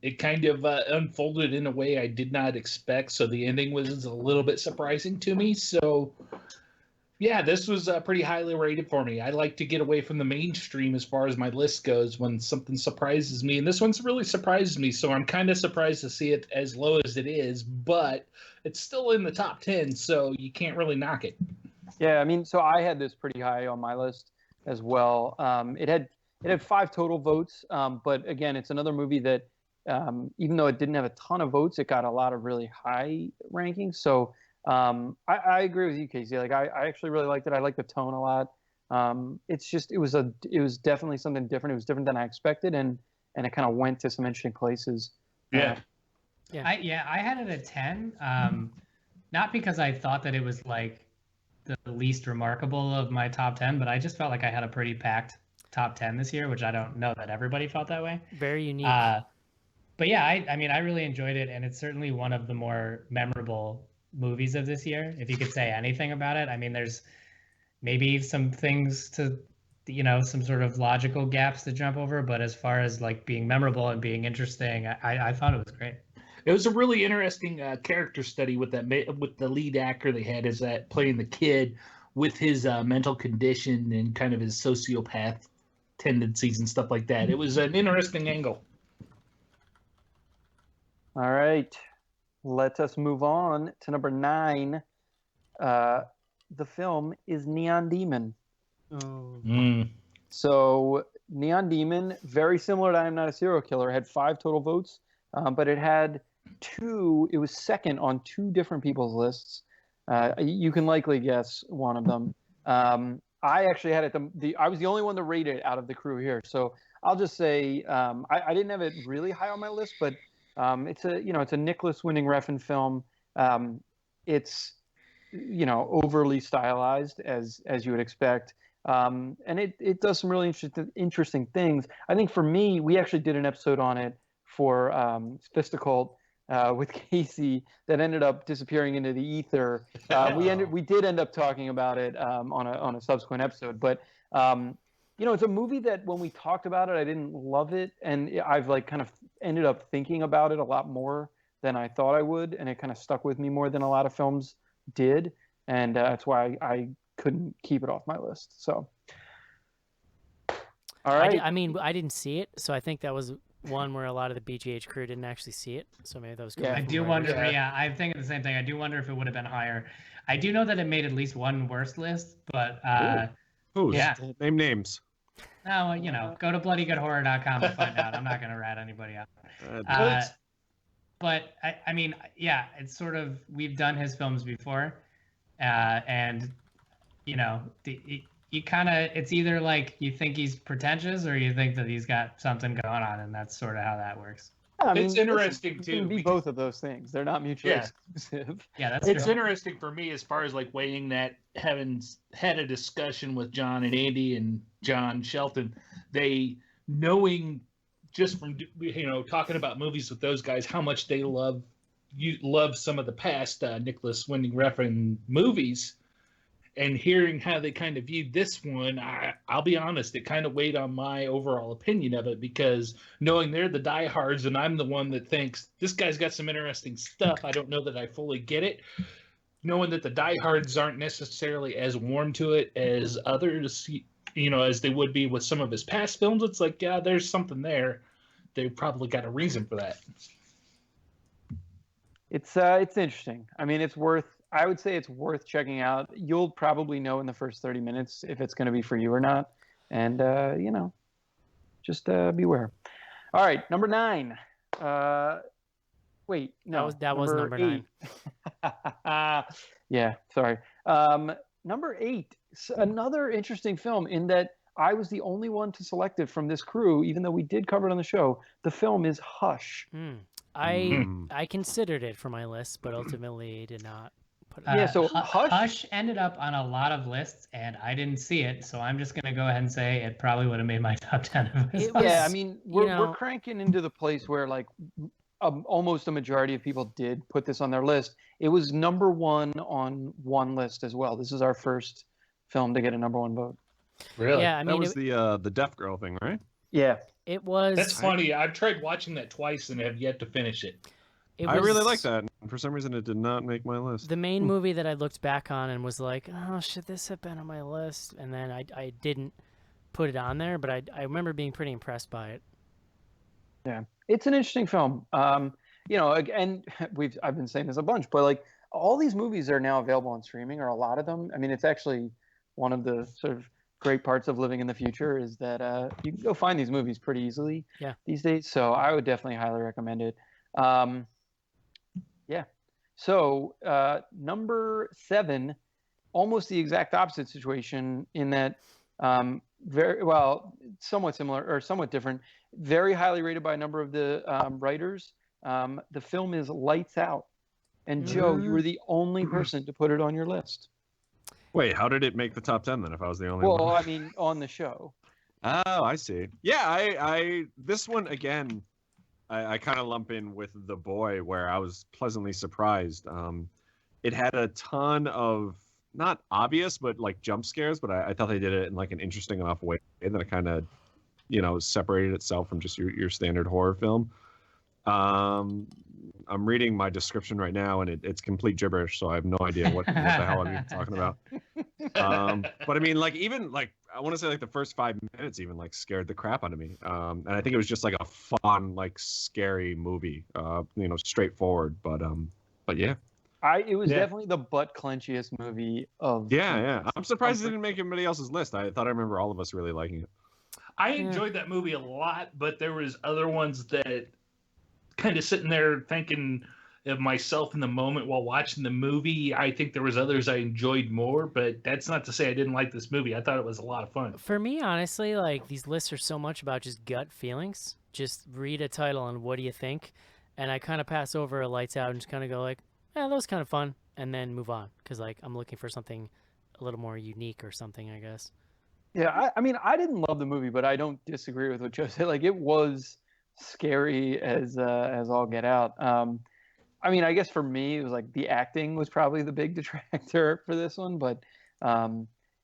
It kind of unfolded in a way I did not expect, so the ending was a little bit surprising to me. So, yeah, this was pretty highly rated for me. I like to get away from the mainstream as far as my list goes when something surprises me, and this one's really surprised me, so I'm kind of surprised to see it as low as it is, but it's still in the top 10, so you can't really knock it. Yeah, I mean, so I had this pretty high on my list as well. It had 5 total votes, but again, it's another movie that even though it didn't have a ton of votes, it got a lot of really high rankings. So I agree with you, Casey. I actually really liked it. I like the tone a lot. It was definitely something different. It was different than I expected, and it kind of went to some interesting places. Yeah. I had it at 10. Not because I thought that it was the least remarkable of my top 10, but I just felt like I had a pretty packed top 10 this year, which I don't know that everybody felt that way. Very unique. But yeah, I mean, I really enjoyed it, and it's certainly one of the more memorable movies of this year, if you could say anything about it. I mean, there's maybe some things to some sort of logical gaps to jump over, but as far as like being memorable and being interesting, I thought it was great. It was a really interesting character study with the lead actor they had, is that playing the kid with his mental condition and kind of his sociopath tendencies and stuff like that. It was an interesting angle. All right, let us move on to number 9. The film is Neon Demon. So Neon Demon, very similar to I Am Not a Serial Killer, had 5 total votes, but it had 2. It was second on 2 different people's lists. You can likely guess one of them. I actually had it. I was the only one to rate it out of the crew here, so I'll just say I didn't have it really high on my list, but it's a Nicholas Winding Refn film. It's overly stylized as you would expect. And it does some really interesting things. I think for me, we actually did an episode on it for Fisticle with Casey that ended up disappearing into the ether. We did end up talking about it on a subsequent episode. But it's a movie that when we talked about it, I didn't love it, and I've like kind of ended up thinking about it a lot more than I thought I would, and it kind of stuck with me more than a lot of films did, and that's why I couldn't keep it off my list. So, all right. I didn't see it, so I think that was one where a lot of the BGH crew didn't actually see it. So maybe that was. I do wonder. Yeah, I'm thinking the same thing. I do wonder if it would have been higher. I do know that it made at least one worst list, but name names. No, go to bloodygoodhorror.com and find out. I'm not going to rat anybody out. But I mean, yeah, it's sort of, we've done his films before, and you kind of, it's either like you think he's pretentious or you think that he's got something going on, and that's sort of how that works. I mean, it's interesting too. It can be both of those things. They're not mutually exclusive. Yeah, it's interesting for me as far as like weighing that. Having had a discussion with John and Andy and John Shelton, they knowing just from talking about movies with those guys how much they love some of the past Nicholas Winding Refn movies, and hearing how they kind of viewed this one, I'll be honest, it kind of weighed on my overall opinion of it, because knowing they're the diehards and I'm the one that thinks this guy's got some interesting stuff, I don't know that I fully get it. Knowing that the diehards aren't necessarily as warm to it as others, as they would be with some of his past films, it's like, yeah, there's something there. They probably got a reason for that. It's interesting. I mean, I would say it's worth checking out. You'll probably know in the first 30 minutes if it's going to be for you or not. And, just beware. All right, number 9. Wait, no. That was number 9. Yeah, sorry. Number 8, another interesting film in that I was the only one to select it from this crew, even though we did cover it on the show. The film is Hush. I considered it for my list, but ultimately did not. So Hush ended up on a lot of lists, and I didn't see it, so I'm just gonna go ahead and say it probably would have made my top 10. Yeah, I mean, we're cranking into the place where like almost a majority of people did put this on their list. It was number 1 on one list as well. This is our first film to get a number 1 vote. Really? Yeah, I mean, that was the deaf girl thing, right? Yeah, it was. That's funny. I've tried watching that twice and have yet to finish it. I really like that. For some reason, it did not make my list. The main movie that I looked back on and was like, oh, should this have been on my list? And then I didn't put it on there, but I remember being pretty impressed by it. Yeah, it's an interesting film. And I've been saying this a bunch, but like all these movies are now available on streaming, or a lot of them. I mean, it's actually one of the sort of great parts of living in the future is that you can go find these movies pretty easily these days. So I would definitely highly recommend it. Yeah. So number 7, almost the exact opposite situation in that somewhat similar or somewhat different, very highly rated by a number of the writers. The film is Lights Out. And Joe, you were the only person to put it on your list. Wait, how did it make the top 10 then if I was the only one? Well, I mean, on the show. Oh, I see. Yeah, I this one, again, I kind of lump in with The Boy, where I was pleasantly surprised. It had a ton of not obvious, but like jump scares. But I thought they did it in like an interesting enough way that it kind of, separated itself from just your standard horror film. I'm reading my description right now, and it's complete gibberish, so I have no idea what the hell I'm even talking about. But I mean, like, even like, I want to say like the first 5 minutes even like scared the crap out of me. And I think it was just like a fun, like scary movie, straightforward. But yeah. It was definitely the butt clenchiest movie of. Yeah. I'm surprised it didn't make anybody else's list. I thought I remember all of us really liking it. I enjoyed that movie a lot, but there was other ones that kind of sitting there thinking of myself in the moment while watching the movie. I think there was others I enjoyed more, but that's not to say I didn't like this movie. I thought it was a lot of fun. For me, honestly, like, these lists are so much about just gut feelings. Just read a title and what do you think? And I kind of pass over a Lights Out and just kind of go like, that was kind of fun, and then move on, because like I'm looking for something a little more unique or something, I guess. Yeah, I mean, I didn't love the movie, but I don't disagree with what Joe said. Like, it was scary as all get out. I mean, I guess for me, it was like the acting was probably the big detractor for this one, but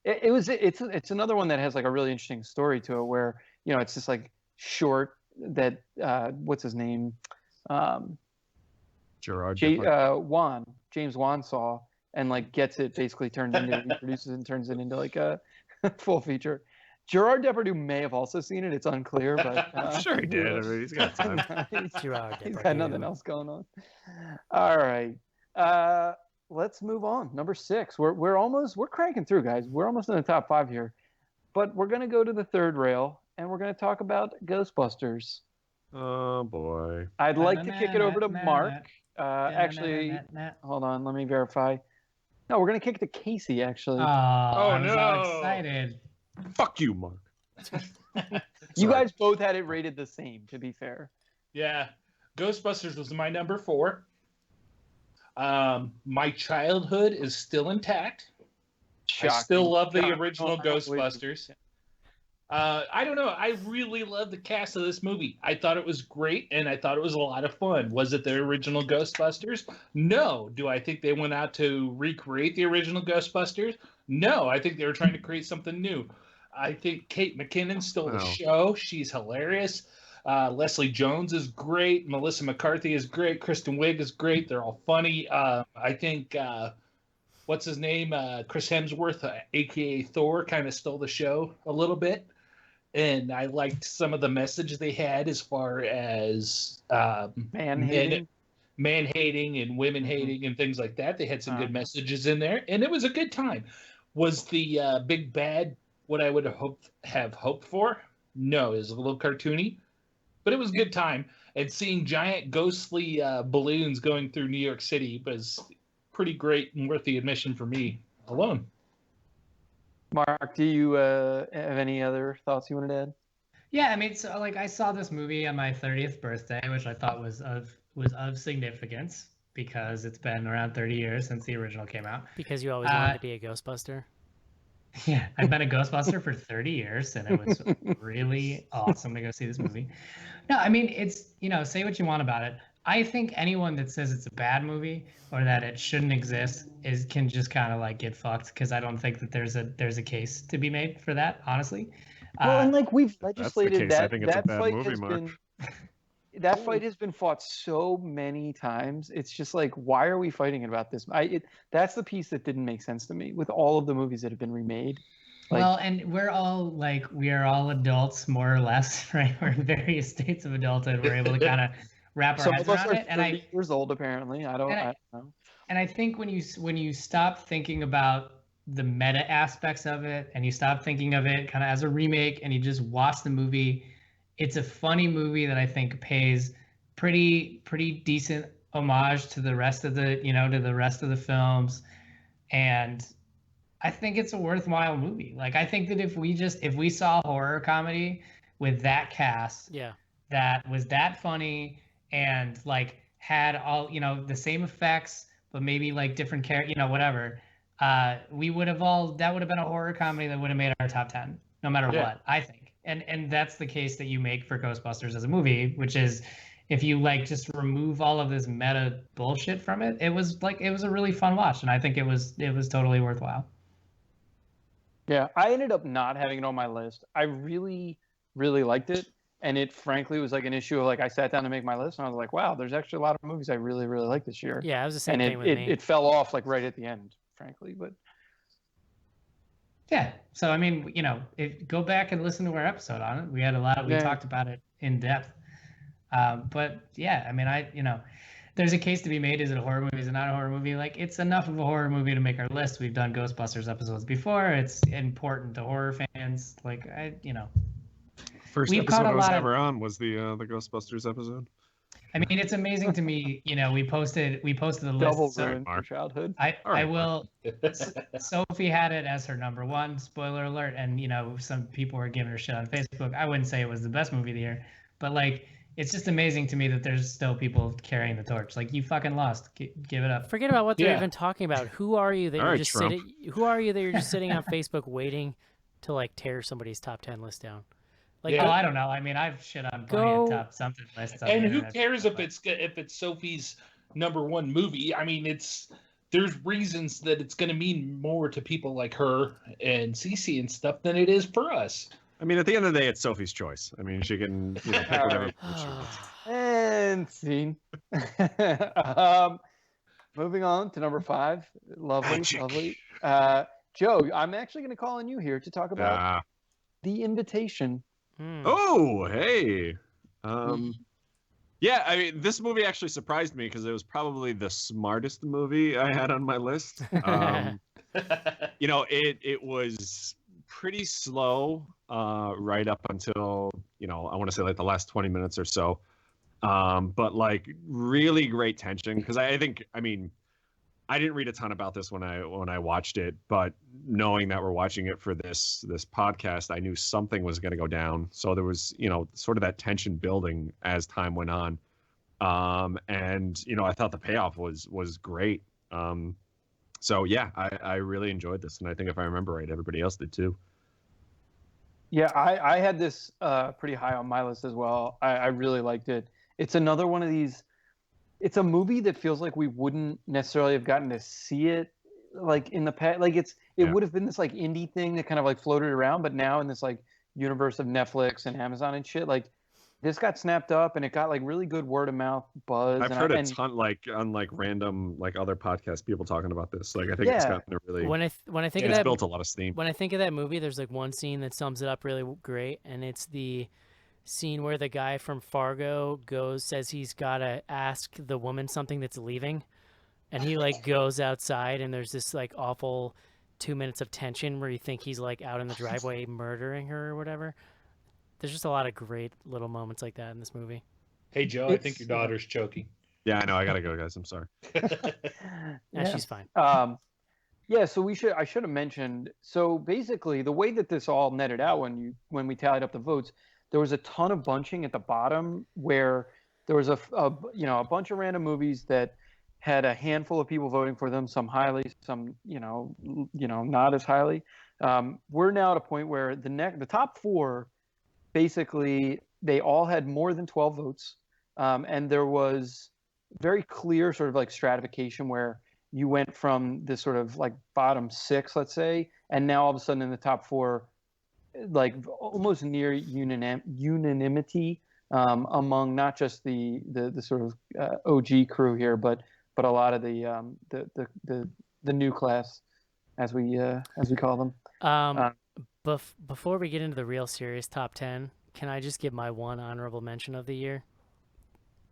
it's another one that has like a really interesting story to it, where it's just like short that what's his name, James Wan saw, and like gets it basically turned into, he produces and turns it into like a full feature. Gerard Depardieu may have also seen it. It's unclear, but I'm sure he did. I mean, he's got time. He's got nothing else going on. All right, let's move on. Number 6. We're cranking through, guys. We're almost in the top 5 here, but we're gonna go to the third rail and we're gonna talk about Ghostbusters. Oh boy! I'd like to kick it over to Mark. Actually, hold on. Let me verify. No, we're gonna kick it to Casey. Actually. I'm no! So excited. Fuck you, Mark. You guys both had it rated the same, to be fair. Yeah. Ghostbusters was my number 4. My childhood is still intact. Shocking. I still love the original Ghostbusters. I don't know. I really love the cast of this movie. I thought it was great, and I thought it was a lot of fun. Was it the original Ghostbusters? No. Do I think they went out to recreate the original Ghostbusters? No. I think they were trying to create something new. I think Kate McKinnon stole the show. She's hilarious. Leslie Jones is great. Melissa McCarthy is great. Kristen Wiig is great. They're all funny. I think, what's his name? Chris Hemsworth, a.k.a. Thor, kind of stole the show a little bit. And I liked some of the message they had as far as man-hating and women-hating and things like that. They had some good messages in there, and it was a good time. Was the big bad what I would have hoped for? No, it was a little cartoony, but it was a good time. And seeing giant ghostly balloons going through New York City was pretty great and worth the admission for me alone. Mark, do you have any other thoughts you wanted to add? Yeah, I mean, so like I saw this movie on my 30th birthday, which I thought was of significance because it's been around 30 years since the original came out. Because you always wanted to be a Ghostbuster. Yeah, I've been a Ghostbuster for 30 years, and it was really awesome to go see this movie. No, I mean, it's, say what you want about it. I think anyone that says it's a bad movie or that it shouldn't exist can just kind of like get fucked, because I don't think that there's a case to be made for that, honestly. Well, and like we've legislated that that fight has been fought so many times. It's just like, why are we fighting about this? That's the piece that didn't make sense to me with all of the movies that have been remade. Well, and we are all adults, more or less, right? We're in various states of adulthood. We're able to kind of wrap our heads around it. And 30 years old, apparently. I don't know. And I think when you stop thinking about the meta aspects of it, and you stop thinking of it kind of as a remake, and you just watch the movie, it's a funny movie that I think pays pretty decent homage to the rest of the films, and I think it's a worthwhile movie. Like, I think that if we saw a horror comedy with that cast, that was that funny and like had all the same effects, but maybe like different whatever, that would have been a horror comedy that would have made our top 10 no matter what, I think. And that's the case that you make for Ghostbusters as a movie, which is if you like just remove all of this meta bullshit from it, it was a really fun watch, and I think it was totally worthwhile. Yeah, I ended up not having it on my list. I really, really liked it, and it frankly was like an issue of like I sat down to make my list, and I was like, wow, there's actually a lot of movies I really, really like this year. Yeah, it was the same thing with me. It fell off like right at the end, frankly, but. Yeah, so I mean, go back and listen to our episode on it. We had we talked about it in depth. But yeah, I mean, there's a case to be made. Is it a horror movie? Is it not a horror movie? Like, it's enough of a horror movie to make our list. We've done Ghostbusters episodes before. It's important to horror fans. Like, First episode I was ever on was the Ghostbusters episode. I mean, it's amazing to me. We posted the list. Double ruin for childhood. I will. Sophie had it as her number one. Spoiler alert. And some people were giving her shit on Facebook. I wouldn't say it was the best movie of the year, but like, it's just amazing to me that there's still people carrying the torch. Like, you fucking lost. Give it up. Forget about what they're even talking about. Who are you that you're just Trump. sitting? Who are you that you're just sitting on Facebook waiting to like tear somebody's top 10 list down? Like, I don't know. I mean, I've shit on plenty of top something lists. And who cares if it's Sophie's number one movie? I mean, there's reasons that it's going to mean more to people like her and Cece and stuff than it is for us. I mean, at the end of the day, it's Sophie's choice. I mean, she can pick whatever she wants. And scene. Moving on to number 5. Lovely. Joe, I'm actually going to call on you here to talk about The Invitation. Oh, hey. Yeah, I mean, this movie actually surprised me because it was probably the smartest movie I had on my list. It was pretty slow right up until, I want to say like the last 20 minutes or so. But like really great tension because I didn't read a ton about this when I watched it, but knowing that we're watching it for this podcast, I knew something was going to go down. So there was, sort of that tension building as time went on. And I thought the payoff was great. So yeah, I really enjoyed this. And I think if I remember right, everybody else did too. Yeah, I had this pretty high on my list as well. I really liked it. It's another one of these. It's a movie that feels like we wouldn't necessarily have gotten to see it like in the past. Like it would have been this like indie thing that kind of like floated around, but now in this like universe of Netflix and Amazon and shit, like this got snapped up and it got like really good word of mouth buzz. I've heard a ton on like random like other podcast people talking about this. Like I think it's gotten a really when I think of it's that, built a lot of steam. When I think of that movie, there's like one scene that sums it up really great, and it's the scene where the guy from Fargo says he's got to ask the woman something that's leaving, and he like goes outside and there's this like awful 2 minutes of tension where you think he's like out in the driveway murdering her or whatever. There's just a lot of great little moments like that in this movie. Hey Joe, I think your daughter's choking. Yeah, I know. I gotta go, guys. I'm sorry. She's fine. Yeah, so I should have mentioned. So basically, the way that this all netted out when we tallied up the votes, there was a ton of bunching at the bottom where there was a bunch of random movies that had a handful of people voting for them, some highly, some not as highly. We're now at a point where the top 4, basically they all had more than 12 votes, and there was very clear sort of like stratification where you went from this sort of like bottom 6, let's say, and now all of a sudden in the top 4. Like almost near unanimity among not just the sort of OG crew here, but a lot of the new class, as we call them. Before we get into the real serious top 10, can I just give my one honorable mention of the year?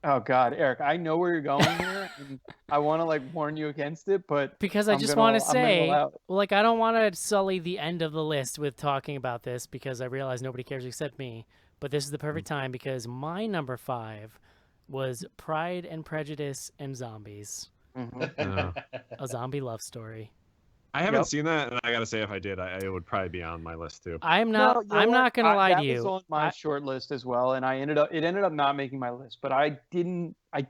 Oh God, Eric, I know where you're going here. And I want to like warn you against it, but because I just want to say, like, I don't want to sully the end of the list with talking about this because I realize nobody cares except me. But this is the perfect time because my number 5 was Pride and Prejudice and Zombies, a zombie love story. I haven't seen that, and I gotta say, if I did, it would probably be on my list too. I'm not gonna lie to you. That was on my short list as well, and it ended up not making my list. But I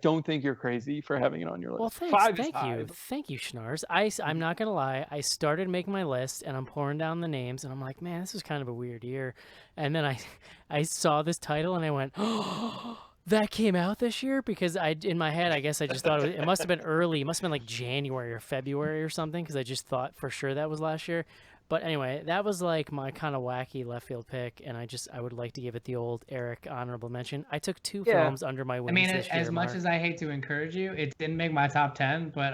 don't think you're crazy for having it on your list. Well, thank you, Schnars. I'm not gonna lie. I started making my list, and I'm pouring down the names, and I'm like, man, this is kind of a weird year. And then I saw this title, and I went, oh, that came out this year? Because in my head, I guess I just thought it must have been early. It must have been like January or February or something, because I just thought for sure that was last year. But anyway, that was like my kind of wacky left field pick, and I would like to give it the old Eric honorable mention. I took two films under my wings this year. As much as I hate to encourage you, it didn't make my top 10, but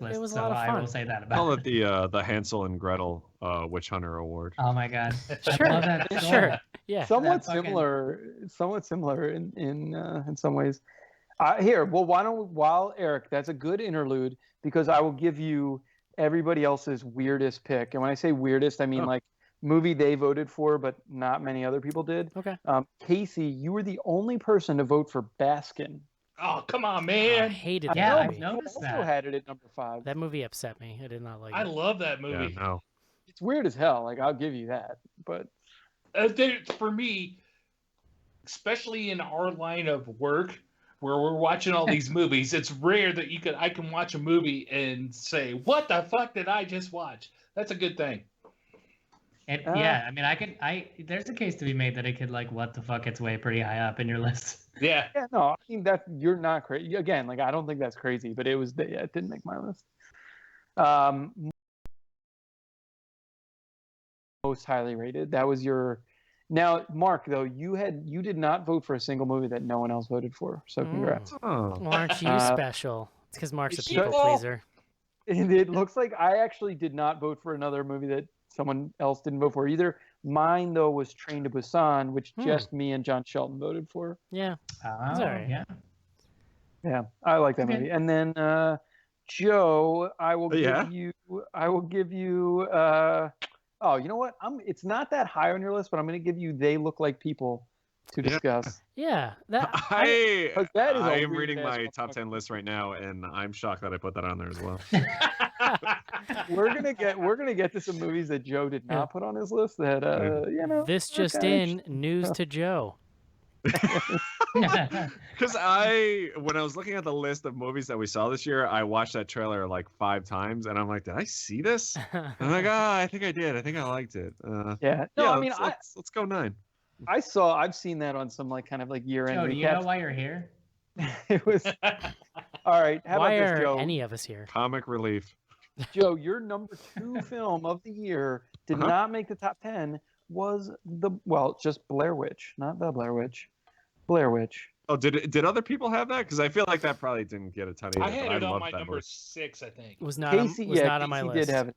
it was a lot of fun. I will say that about Call it the Hansel and Gretel Witch Hunter Award. Oh my god! Sure, I love that so sure, yeah. Somewhat similar in some ways. Here, well, while Eric, that's a good interlude because I will give you everybody else's weirdest pick, and when I say weirdest, I mean like movie they voted for, but not many other people did. Okay. Casey, you were the only person to vote for Baskin. Oh, come on, man. I hated that Yeah, movie. I've noticed also that. had it at number 5. That movie upset me. I did not like it. I love that movie. Yeah, no. It's weird as hell. Like, I'll give you that. But for me, especially in our line of work where we're watching all these movies, it's rare that I can watch a movie and say, what the fuck did I just watch? That's a good thing. Yeah, I mean, there's a case to be made that it could, like, what the fuck, it's way pretty high up in your list. Yeah. Yeah, no, I mean, that you're not crazy. Again, like, I don't think that's crazy, but it didn't make my list. Most highly rated. That was your. Now, Mark, though, you did not vote for a single movie that no one else voted for. So congrats. Well, aren't you special? It's because Mark's a people pleaser. It looks like I actually did not vote for another movie that someone else didn't vote for either. Mine, though, was Train to Busan, which just me and John Shelton voted for. Yeah. That's all right. Yeah. Yeah, I like that movie. And then Joe, I will give you. Oh, you know what? It's not that high on your list, but I'm going to give you They Look Like People to discuss. Yeah. I am reading my top 10 list right now, and I'm shocked that I put that on there as well. We're gonna get to some movies that Joe did not put on his list. That This just in, news to Joe. Because when I was looking at the list of movies that we saw this year, I watched that trailer like 5 times, and I'm like, did I see this? And I'm like, I think I did. I think I liked it. Let's go 9. I've seen that on some like kind of like year-end. Joe, do you know why you're here? It was all right. How why about this, Joe? Are any of us here? Comic relief. Joe, your number 2 film of the year did not make the top 10. Was just Blair Witch, not the Blair Witch. Blair Witch. Oh, did other people have that? Because I feel like that probably didn't get a ton of. I had it on my number 6, I think. It was not Casey, not on my list. Did have it.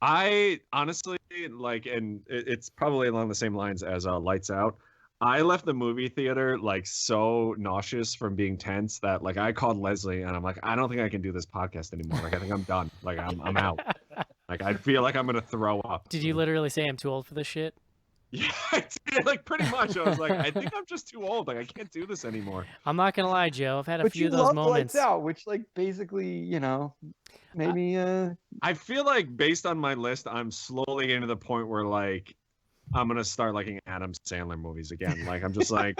I honestly like, and it's probably along the same lines as Lights Out. I left the movie theater like so nauseous from being tense that like I called Leslie and I'm like, I don't think I can do this podcast anymore. Like I think I'm done. Like I'm out. Like I feel like I'm gonna throw up. Did you literally say I'm too old for this shit? Yeah, I did. Like pretty much. I was like, I think I'm just too old. Like I can't do this anymore. I'm not gonna lie, Joe. I've had a few of those loved moments. Lights Out, which like basically, maybe. I feel like based on my list, I'm slowly getting to the point where like I'm gonna start liking Adam Sandler movies again. Like I'm just like,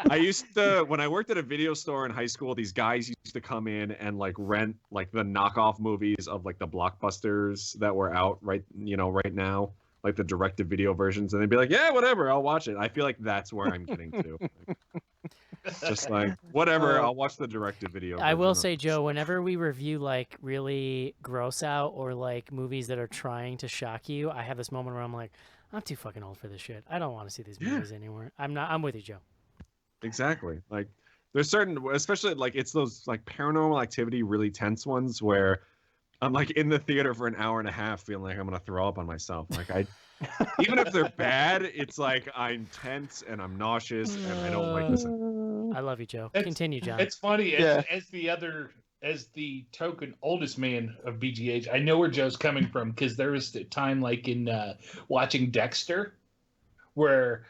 I used to when I worked at a video store in high school. These guys used to come in and like rent like the knockoff movies of like the blockbusters that were out right now. Like the direct-to-video versions, and they'd be like, "Yeah, whatever, I'll watch it." I feel like that's where I'm getting to. Just like whatever, I'll watch the direct-to-video. I will say, Joe, whenever we review like really gross out or like movies that are trying to shock you, I have this moment where I'm like, I'm too fucking old for this shit. I don't want to see these movies anymore. I'm with you, Joe. Exactly. Like there's certain, especially like it's those like Paranormal Activity, really tense ones where I'm like in the theater for an hour and a half feeling like I'm going to throw up on myself. Like even if they're bad, it's like I'm tense and I'm nauseous and I don't like this. I love you, Joe. Continue, John. It's funny as the token oldest man of BGH, I know where Joe's coming from because there was a time like in watching Dexter where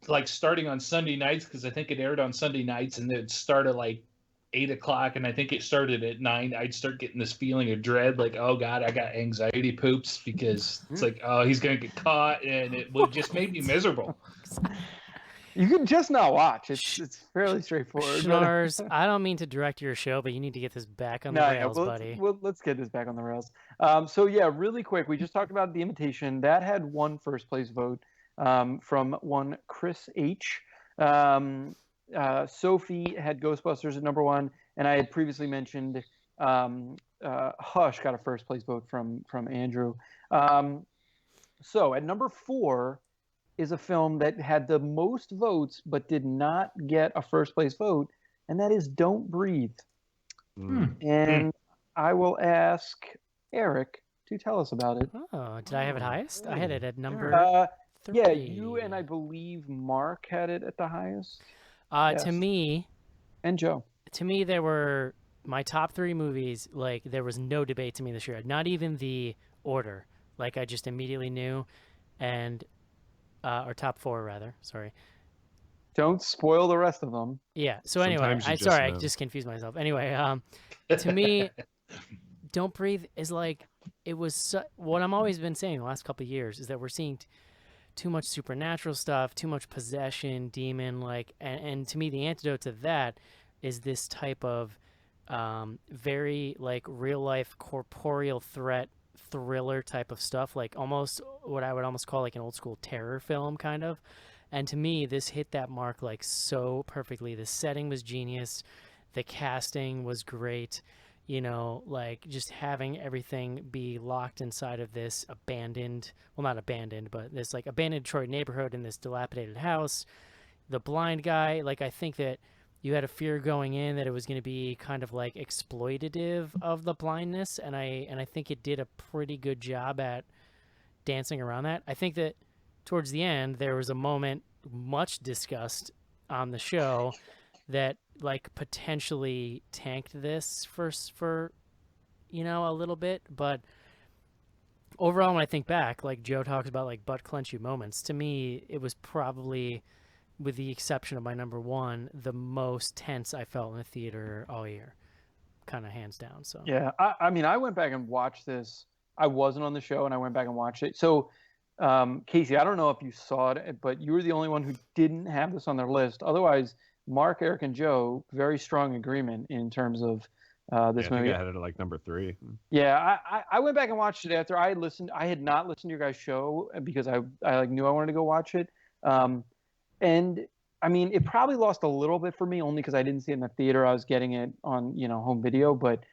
like starting on Sunday nights, because I think it aired on Sunday nights and it started like 8 o'clock and I think it started at 9. I'd start getting this feeling of dread, like, oh god, I got anxiety poops because it's like, oh, he's gonna get caught, and it would just make me miserable. You can just not watch. It's fairly straightforward. Schnars, I don't mean to direct your show, but you need to get this back on the rails, buddy. Let's get this back on the rails. So yeah, really quick, we just talked about The Imitation. That had 1 first place vote. from one Chris H. Sophie had Ghostbusters at number 1, and I had previously mentioned Hush got a first place vote from Andrew. So at number 4 is a film that had the most votes but did not get a first place vote, and that is Don't Breathe. And I will ask Eric to tell us about it. Oh, did I have it highest? I had it at number 3. Yeah, you and I believe Mark had it at the highest. Yes. To me, and Joe. To me, there were my top 3 movies. Like, there was no debate to me this year. Not even the order. Like, I just immediately knew, and or top 4 rather. Sorry. Don't spoil the rest of them. Yeah. So anyway, I just confused myself. Anyway, to me, Don't Breathe is like, it was what I'm always been saying the last couple of years is that we're seeing too much supernatural stuff, too much possession, demon, like, and to me the antidote to that is this type of very like real life corporeal threat thriller type of stuff, like almost what I would almost call like an old school terror film kind of. And to me, this hit that mark like so perfectly. The setting was genius. The casting was great. You know, like just having everything be locked inside of this abandoned, well, not abandoned, but this like abandoned Detroit neighborhood in this dilapidated house. The blind guy, like I think that you had a fear going in that it was going to be kind of like exploitative of the blindness. And I think it did a pretty good job at dancing around that. I think that towards the end, there was a moment much discussed on the show that like potentially tanked this for you know, a little bit. But overall, when I think back, like Joe talks about like butt clenchy moments, to me, it was probably, with the exception of my number 1, the most tense I felt in the theater all year, kind of hands down. So yeah, I mean, I went back and watched this. I wasn't on the show, and I went back and watched it. So Casey, I don't know if you saw it, but you were the only one who didn't have this on their list. Otherwise, Mark, Eric, and Joe, very strong agreement in terms of this movie. I had it at like number 3. Yeah, I went back and watched it after I had listened. I had not listened to your guys' show because I like knew I wanted to go watch it. And I mean, it probably lost a little bit for me only because I didn't see it in the theater. I was getting it on, you know, home video, but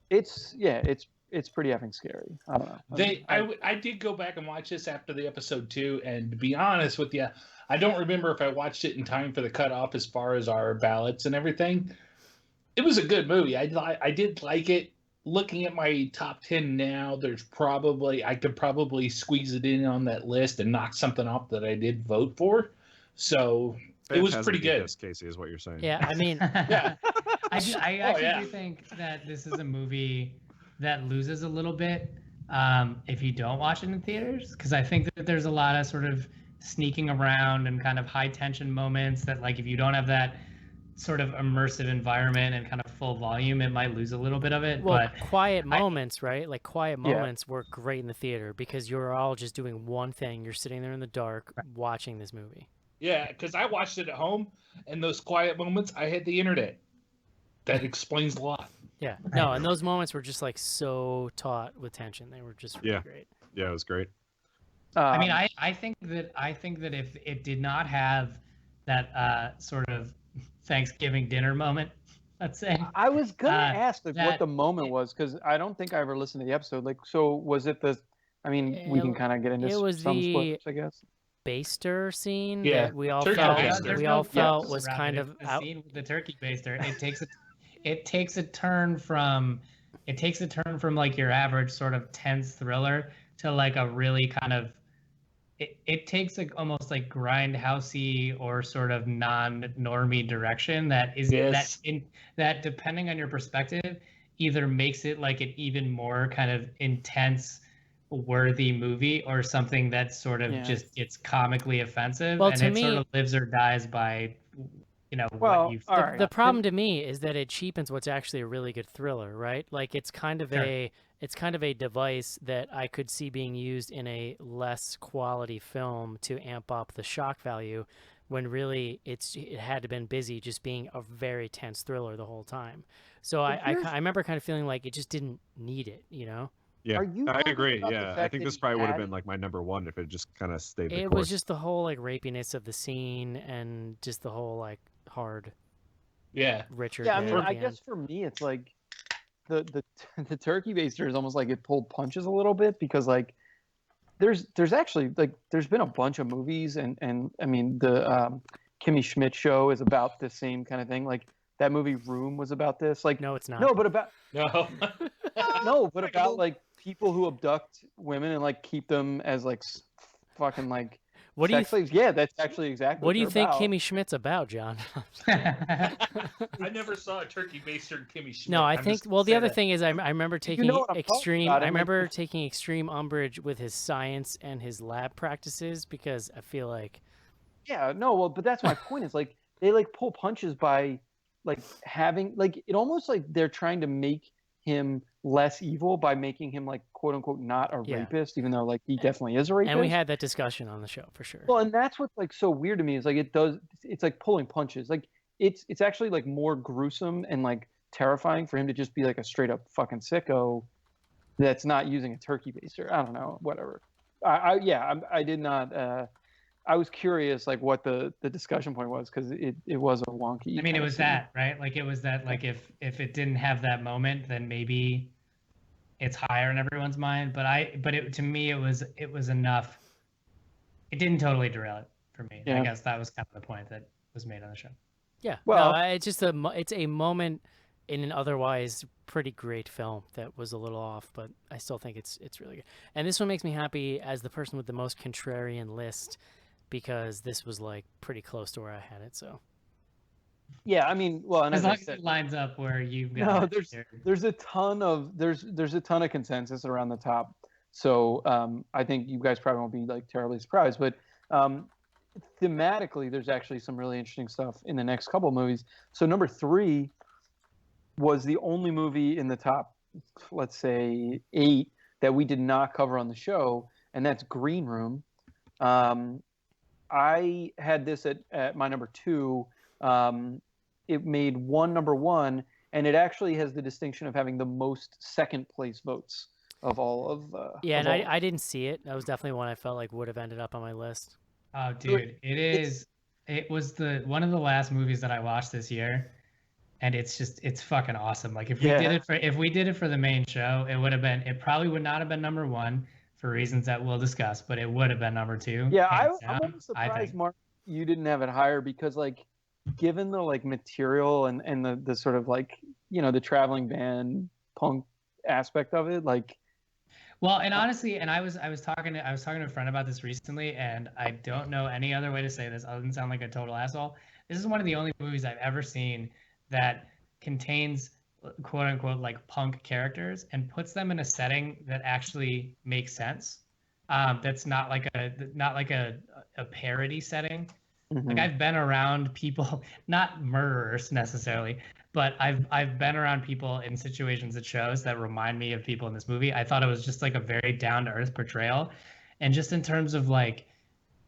it's pretty effing scary. I don't know. I did go back and watch this after the episode 2, and to be honest with you, I don't remember if I watched it in time for the cutoff as far as our ballots and everything. It was a good movie. I did like it. Looking at my top 10 now, I could probably squeeze it in on that list and knock something off that I did vote for. So it was pretty good. This, Casey, is what you're saying. Yeah, I mean, yeah. I actually do think that this is a movie that loses a little bit if you don't watch it in theaters, because I think that there's a lot of sort of sneaking around and kind of high tension moments that, like, if you don't have that sort of immersive environment and kind of full volume, it might lose a little bit of it. Well, but quiet moments, right? Like quiet moments work great in the theater because you're all just doing one thing. You're sitting there in the dark watching this movie. Yeah, because I watched it at home, and those quiet moments, I had the internet. That explains a lot. Yeah, no, and those moments were just like so taut with tension. They were just really great. Yeah, it was great. I mean, I think that if it did not have that sort of Thanksgiving dinner moment, let's say, I was gonna ask what the moment was, because I don't think I ever listened to the episode. Like, so was it the? I mean, we can kind of get into some spoilers, I guess. Baster scene that we all felt was kind of the scene with the turkey baster. It takes a turn from like your average sort of tense thriller to like a really kind of it takes like almost like grindhousey or sort of non-normie direction that is that depending on your perspective either makes it like an even more kind of intense worthy movie or something that sort of just gets comically offensive, well, and it sort of lives or dies by what you think. The problem to me is that it cheapens what's actually a really good thriller, right? Like it's kind of a device that I could see being used in a less quality film to amp up the shock value, when really it had to been busy just being a very tense thriller the whole time. So I remember kind of feeling like it just didn't need it, you know? Yeah, Are you I talking agree. about the Yeah, I fact think that this he probably would have had been like my number one if it just kind of stayed the It course. was just the whole like rapiness of the scene and just the whole like hard Richard. Yeah, I mean, I end. guess for me, it's like the the turkey baster is almost like it pulled punches a little bit because like there's actually like there's been a bunch of movies and I mean the Kimmy Schmidt show is about the same kind of thing. Like that movie Room was about this. Like No, it's not. no, but about No. no, but about like people who abduct women and like keep them as like fucking like what do you slaves. Yeah, that's actually exactly what do you think about. Kimmy Schmidt's about, John? I never saw a turkey baster and Kimmy Schmidt. No, I think. Well, the other thing is, I remember taking extreme. I remember taking extreme umbrage with his science and his lab practices because I feel like. Yeah, no, well, but that's my point. Is like they like pull punches by like having like it almost like they're trying to make him less evil by making him like quote unquote not a rapist, even though like he definitely is a rapist. And we had that discussion on the show for sure. Well, and that's what's like so weird to me is like it's like pulling punches. Like it's actually like more gruesome and like terrifying for him to just be like a straight up fucking sicko that's not using a turkey baster. I don't know, whatever. I did not. I was curious, like what the discussion point was because it was a wonky. I mean, it was that, right? Like it was that, like if it didn't have that moment, then maybe it's higher in everyone's mind. But to me, it was enough. It didn't totally derail it for me. Yeah. I guess that was kind of the point that was made on the show. Yeah. Well, no, it's just it's a moment in an otherwise pretty great film that was a little off, but I still think it's really good. And this one makes me happy as the person with the most contrarian list, because this was like pretty close to where I had it. So yeah, I mean, well, and as long as it lines up where you've got there's a ton of consensus around the top. So I think you guys probably won't be like terribly surprised, but thematically there's actually some really interesting stuff in the next couple of movies. So number 3 was the only movie in the top, let's say 8, that we did not cover on the show, and that's Green Room. I had this at my number 2. It made number one, and it actually has the distinction of having the most second place votes of all of. I didn't see it. That was definitely one I felt like would have ended up on my list. Oh, dude, it was one of the last movies that I watched this year, and it's fucking awesome. Like if we did it for the main show, it probably would not have been number 1. For reasons that we'll discuss, but it would have been number 2. Yeah, I'm almost surprised, Mark, you didn't have it higher because, like, given the like material and the sort of like the traveling band punk aspect of it, like. Well, and honestly, and I was talking to a friend about this recently, and I don't know any other way to say this other than sound like a total asshole. This is one of the only movies I've ever seen that contains quote unquote like punk characters and puts them in a setting that actually makes sense. That's not like a parody setting. Mm-hmm. Like I've been around people, not murderers necessarily, but I've been around people in situations at shows that remind me of people in this movie. I thought it was just like a very down to earth portrayal, and just in terms of like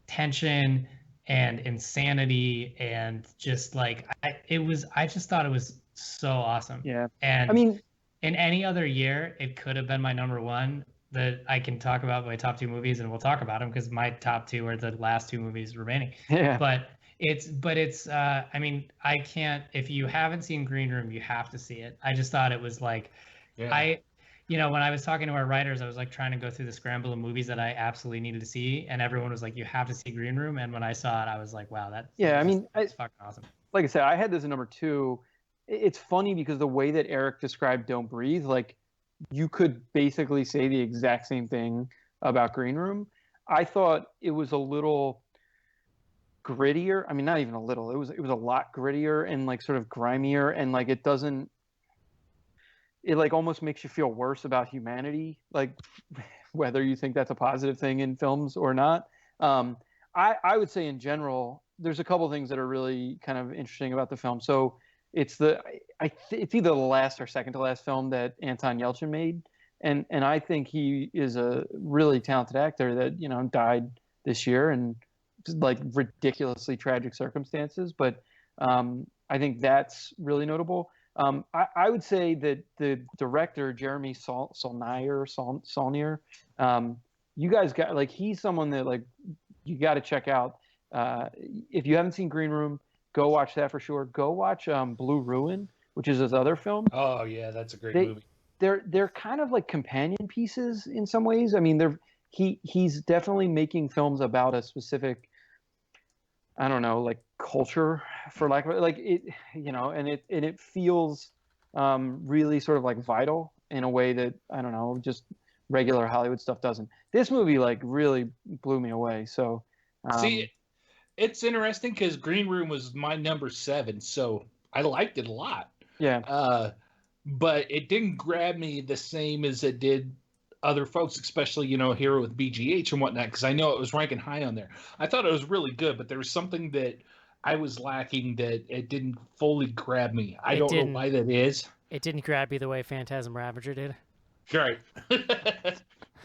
tension and insanity and just like I just thought it was so awesome. Yeah. And I mean, in any other year, it could have been my number 1 that I can talk about my top 2 movies, and we'll talk about them because my top 2 are the last 2 movies remaining. Yeah. But it's I mean, I can't, if you haven't seen Green Room, you have to see it. I just thought it was like, when I was talking to our writers, I was like trying to go through the scramble of movies that I absolutely needed to see, and everyone was like, you have to see Green Room. And when I saw it, I was like, wow, that's fucking awesome. Like I said, I had this at number 2. It's funny because the way that Eric described Don't Breathe, like you could basically say the exact same thing about Green Room. I thought it was a little grittier. I mean, not even a little. It was a lot grittier and like sort of grimier, and like it like almost makes you feel worse about humanity, like whether you think that's a positive thing in films or not. I would say in general, there's a couple things that are really kind of interesting about the film. So it's it's either the last or second to last film that Anton Yelchin made, and I think he is a really talented actor that died this year and like ridiculously tragic circumstances. But I think that's really notable. I would say that the director Jeremy Saulnier, you guys got like he's someone that like you got to check out. If you haven't seen Green Room, go watch that for sure. Go watch Blue Ruin, which is his other film. Oh yeah, that's a great movie. They're kind of like companion pieces in some ways. I mean, he's definitely making films about a specific, I don't know, like culture, for lack of like it, and it feels really sort of like vital in a way that, I don't know, just regular Hollywood stuff doesn't. This movie like really blew me away. So see, it's interesting because Green Room was my number 7, so I liked it a lot. Yeah. But it didn't grab me the same as it did other folks, especially, here with BGH and whatnot, because I know it was ranking high on there. I thought it was really good, but there was something that I was lacking that it didn't fully grab me. I don't know why that is. It didn't grab you the way Phantasm Ravager did. Right.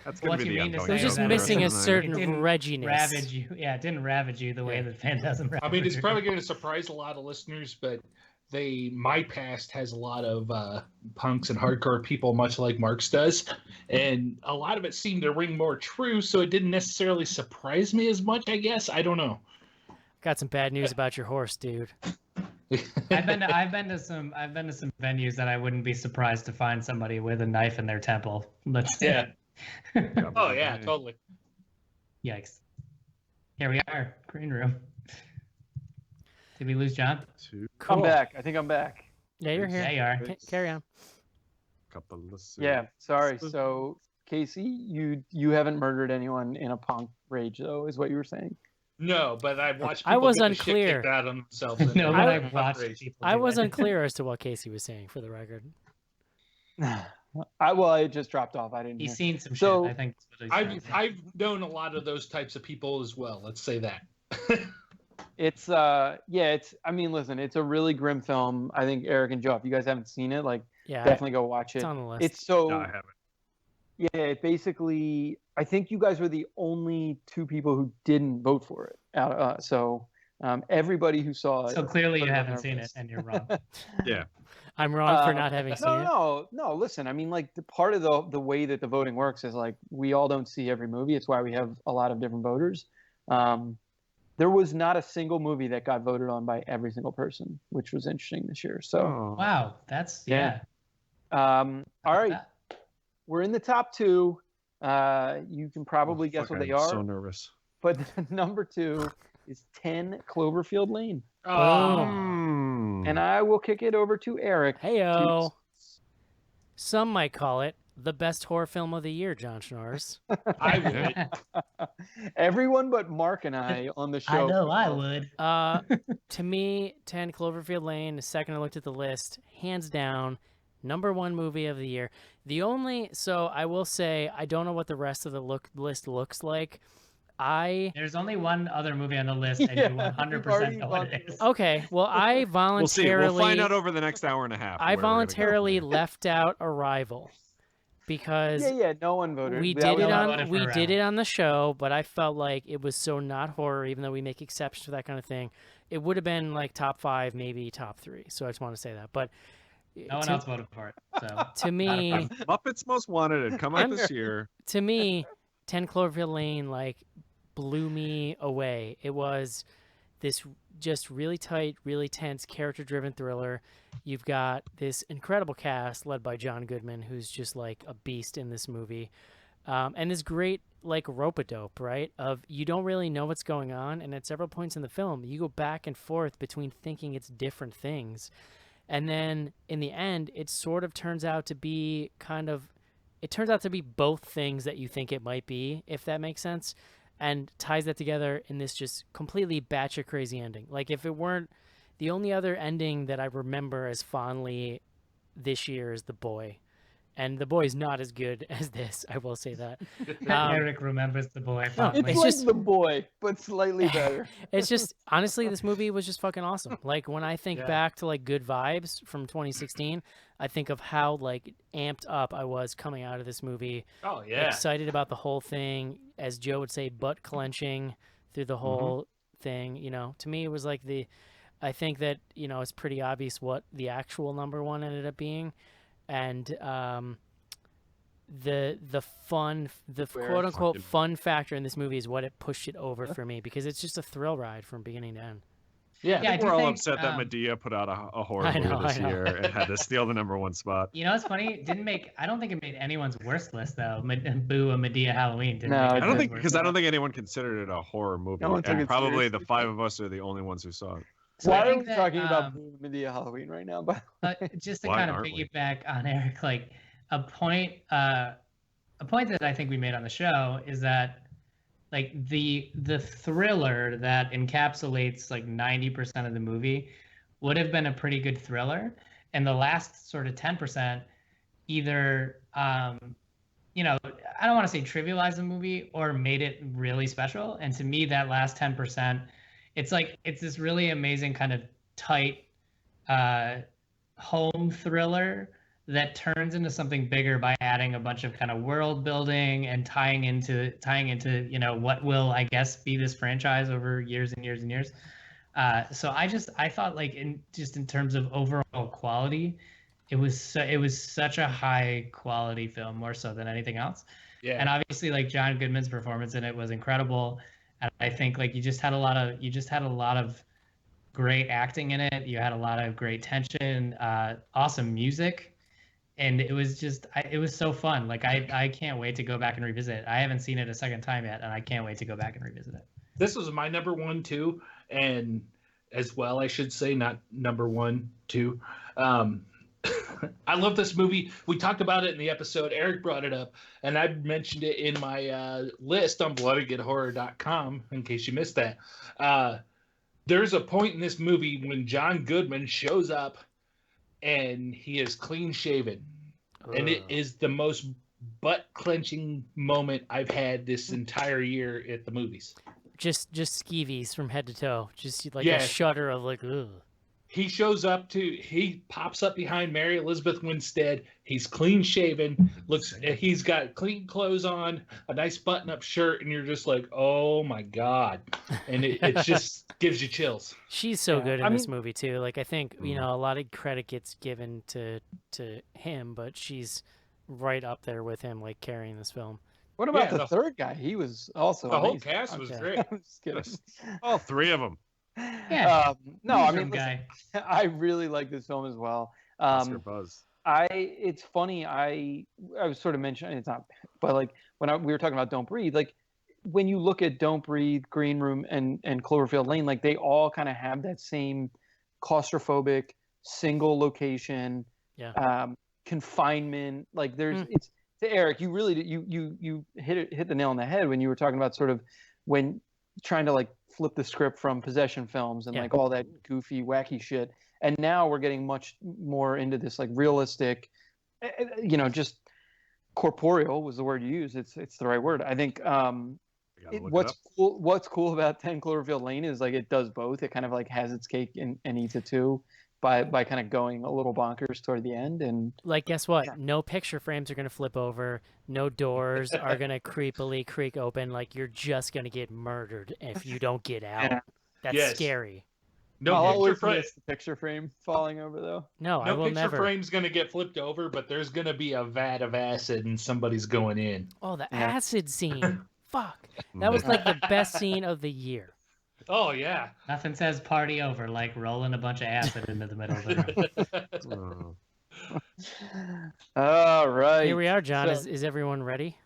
That's going to be the ongoing. It was just missing a certain Regginess. Ravage you. Yeah, it didn't ravage you the way that Phantasm Ravager. I mean, it's probably going to surprise a lot of listeners, but my past has a lot of punks and hardcore people, much like Mark's does, and a lot of it seemed to ring more true, so it didn't necessarily surprise me as much, I guess. I don't know. Got some bad news about your horse, dude. I've been to some venues that I wouldn't be surprised to find somebody with a knife in their temple. Yeah. Oh yeah, totally. Yikes. Here we are, Green Room. Did we lose John? Cool. I'm back. I think I'm back. Yeah, you're here. Yeah, you are. Carry on. Yeah, sorry. So, Casey, you haven't murdered anyone in a punk rage, though, is what you were saying? No, but I've watched people I was get unclear. The shit kicked out of themselves. No, but I've watched people I was unclear as to what Casey was saying, for the record. I just dropped off. I didn't. He's hear. seen some So, shit. I think. I've known a lot of those types of people as well. Let's say that. It's I mean, listen, it's a really grim film. I think Eric and Joe, if you guys haven't seen it, like definitely go watch it. It's on the list. It's so No, I haven't. Yeah, it basically, I think you guys were the only 2 people who didn't vote for it. So everybody who saw it. So clearly you haven't seen it, and you're wrong. Yeah. I'm wrong for not having seen it. No. Listen, I mean, like the part of the way that the voting works is like we all don't see every movie. It's why we have a lot of different voters. There was not a single movie that got voted on by every single person, which was interesting this year. So wow, that's yeah. All right, we're in the top 2. You can probably guess what they are. So nervous. But number 2 is 10 Cloverfield Lane. Oh. And I will kick it over to Eric. Heyo. Some might call it the best horror film of the year, John Schnorrs. I would. Everyone but Mark and I on the show. I know I would. To me, 10 Cloverfield Lane, the second I looked at the list, hands down, number 1 movie of the year. So I will say, I don't know what the rest of the list looks like. There's only one other movie on the list, and you 100% know what it is. Okay, well, I voluntarily... We'll see. We'll find out over the next hour and a half. I voluntarily left out Arrival. Because no one voted. We did it on the show, but I felt like it was so not horror, even though we make exceptions for that kind of thing. It would have been like top 5, maybe top 3. So I just want to say that. But no one else voted for it. So to me, Muppets Most Wanted had come out this year. To me, 10 Cloverfield Lane like blew me away. It was this just really tight, really tense, character-driven thriller. You've got this incredible cast led by John Goodman, who's just like a beast in this movie, and this great like rope-a-dope, right? Of you don't really know what's going on, and at several points in the film, you go back and forth between thinking it's different things, and then in the end, it sort of turns out to be both things that you think it might be, if that makes sense. And ties that together in this just completely batshit crazy ending. Like, if it weren't, the only other ending that I remember as fondly this year is The Boy. And The Boy is not as good as this, I will say that. Eric remembers The Boy fondly. It's like just The Boy, but slightly better. It's just, honestly, this movie was just fucking awesome. Like, when I think back to, like, Good Vibes from 2016, I think of how, like, amped up I was coming out of this movie. Oh, yeah. Excited about the whole thing. As Joe would say, butt clenching through the whole thing. You know, to me, it was like I think that, it's pretty obvious what the actual number one ended up being. And the quote unquote fun factor in this movie is what it pushed it over for me, because it's just a thrill ride from beginning to end. Yeah, I think we're all upset that Medea put out a horror movie this year and had to steal the number one spot. You know what's funny? I don't think it made anyone's worst list though. Boo, a Medea Halloween. I don't think anyone considered it a horror movie, and probably the five of us are the only ones who saw it. So why are we talking about Medea Halloween right now? Just to kind of piggyback on Eric, like a point that I think we made on the show is that like the thriller that encapsulates like 90% of the movie would have been a pretty good thriller, and the last sort of 10% either I don't want to say trivialized the movie or made it really special. And to me, that last 10%, it's this really amazing kind of tight home thriller that turns into something bigger by adding a bunch of kind of world building and tying into what will, I guess, be this franchise over years and years and years. So I thought like in terms of overall quality, it was such a high quality film, more so than anything else. Yeah. And obviously like John Goodman's performance in it was incredible. And I think like you just had a lot of great acting in it. You had a lot of great tension, awesome music. And it was so fun. Like I can't wait to go back and revisit it. I haven't seen it a second time yet, and I can't wait to go back and revisit it. This was my number one too, and as well, I should say, not number one too. I love this movie. We talked about it in the episode. Eric brought it up, and I mentioned it in my list on bloodygoodhorror.com in case you missed that. There's a point in this movie when John Goodman shows up and he is clean shaven. And it is the most butt clenching moment I've had this entire year at the movies. Just skeevies from head to toe. Just like a shudder of like, ugh. He pops up behind Mary Elizabeth Winstead. He's clean shaven. He's got clean clothes on, a nice button-up shirt, and you're just like, oh my God. And it just gives you chills. She's so good in this movie too. Like I think, a lot of credit gets given to him, but she's right up there with him, like carrying this film. What about the third guy? He was also the whole cast was great. I'm just kidding. All three of them. Yeah. Listen, I really like this film as well. Buzz. It's funny. I was sort of mentioning, it's not, but like when we were talking about Don't Breathe, like when you look at Don't Breathe, Green Room, and Cloverfield Lane, like they all kind of have that same claustrophobic single location, confinement. Like there's it's to Eric. You really you hit the nail on the head when you were talking about sort of when trying to like flip the script from possession films and like all that goofy, wacky shit. And now we're getting much more into this like realistic, just corporeal was the word you used. It's the right word. I think what's cool about 10 Cloverfield Lane is like it does both. It kind of like has its cake and eats it too by kind of going a little bonkers toward the end. And like, guess what? No picture frames are going to flip over. No doors are going to creepily creak open. Like you're just going to get murdered if you don't get out. That's scary. I'll always miss the picture frame falling over though. No, I will never. No picture frame's going to get flipped over, but there's going to be a vat of acid and somebody's going in. Oh, the acid scene. Fuck. That was like the best scene of the year. Oh, yeah. Nothing says party over like rolling a bunch of acid into the middle of the room. All right. Here we are, John. Is everyone ready?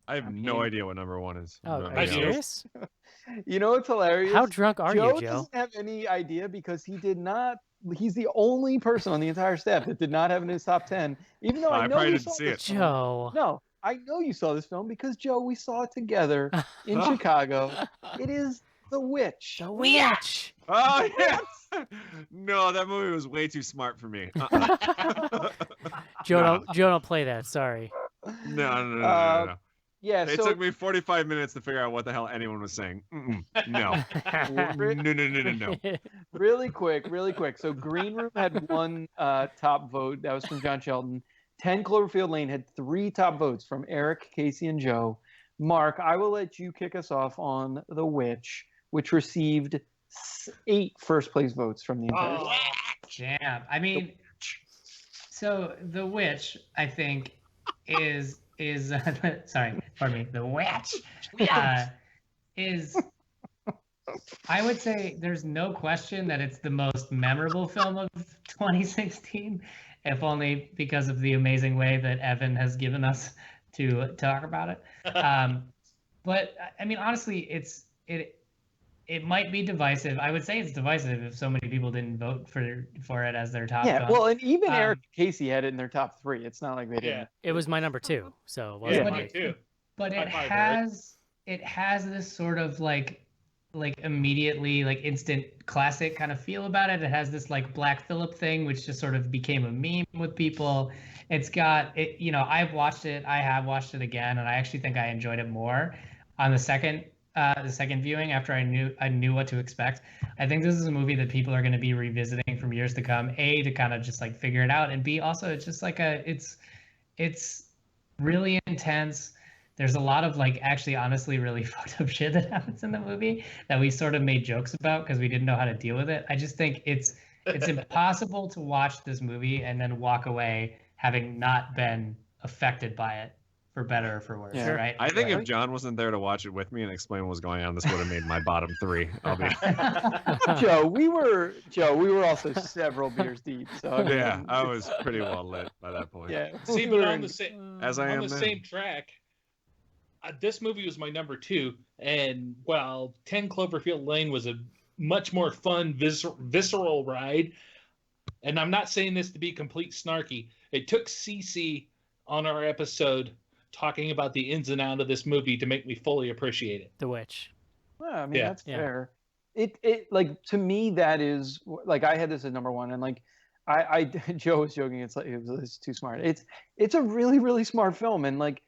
I have no idea what number one is. Oh, are you serious? You know what's hilarious? How drunk are you, Joe? Joe doesn't have any idea because he did not. He's the only person on the entire staff that did not have in his top 10. Even though I know probably you didn't saw see this it. film. Joe. No, I know you saw this film because Joe, we saw it together in Chicago. It is The Witch. The Witch. Oh yes. No, that movie was way too smart for me. Joe, don't play that. Sorry. No. Yeah, it took me 45 minutes to figure out what the hell anyone was saying. No. No. Really quick. So Green Room had one top vote. That was from John Shelton. 10 Cloverfield Lane had 3 top votes from Eric, Casey, and Joe. Mark, I will let you kick us off on The Witch, which received 8 first place votes from the entire. Oh, damn! I mean, so The Witch, I think, is sorry, pardon me. The Witch is. I would say there's no question that it's the most memorable film of 2016, if only because of the amazing way that Evan has given us to talk about it. But I mean, honestly, it might be divisive. I would say it's divisive if so many people didn't vote for it as their top film. Well, and even Eric and Casey had it in their top 3. It's not like they didn't. It was my number 2, so it wasn't mine too. But it has this sort of like immediately like instant classic kind of feel about it. It has this like Black Phillip thing, which just sort of became a meme with people. It's got it, you know, I have watched it again, and I actually think I enjoyed it more on the second viewing after I knew what to expect. I think this is a movie that people are going to be revisiting from years to come. A, to kind of just like figure it out, and B, also it's just like it's really intense. There's a lot of like actually honestly really fucked up shit that happens in the movie that we sort of made jokes about because we didn't know how to deal with it. I just think it's impossible to watch this movie and then walk away having not been affected by it, for better or for worse, right? I think if John wasn't there to watch it with me and explain what was going on, this would have made my bottom 3. Joe, we were also several beers deep. So I was pretty well lit by that point. Yeah. See, but on the same track, this movie was my number 2, and while 10 Cloverfield Lane was a much more fun, visceral ride, and I'm not saying this to be complete snarky, it took CC on our episode talking about the ins and outs of this movie to make me fully appreciate it. The Witch. Well, I mean, that's fair. It like, to me, that is like, I had this at number 1, and like I Joe was joking, it's like it's too smart. It's a really, really smart film, and like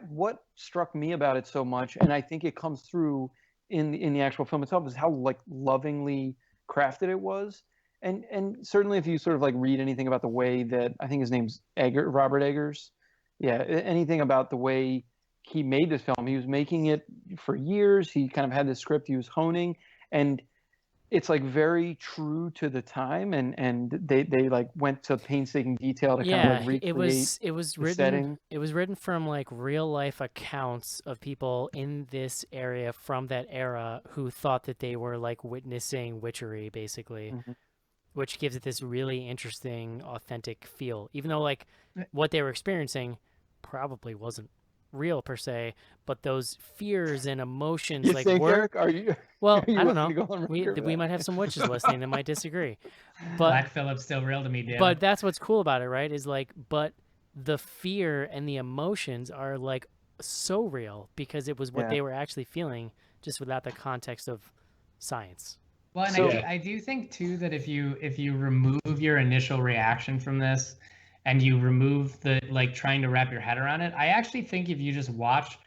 what struck me about it so much, and I think it comes through in the actual film itself, is how like lovingly crafted it was. And certainly if you sort of like read anything about the way that, I think his name's Robert Eggers. Yeah, anything about the way he made this film. He was making it for years. He kind of had this script he was honing, and it's like very true to the time, and they like went to painstaking detail to kind of like recreate it was the written setting. It was written from like real life accounts of people in this area from that era who thought that they were like witnessing witchery, basically. Mm-hmm. Which gives it this really interesting, authentic feel, even though like what they were experiencing probably wasn't real per se, but those fears and emotions, You like think, Eric? Are you I don't willing to go know. on We record with might have some witches listening that might disagree, but Black Phillip's still real to me, Dan. but that's what's cool about it, right? Is like, but the fear and the emotions are like so real because it was what they were actually feeling, just without the context of science. Well, and I do think too that if you remove your initial reaction from this, and you remove the like trying to wrap your head around it, I actually think if you just watch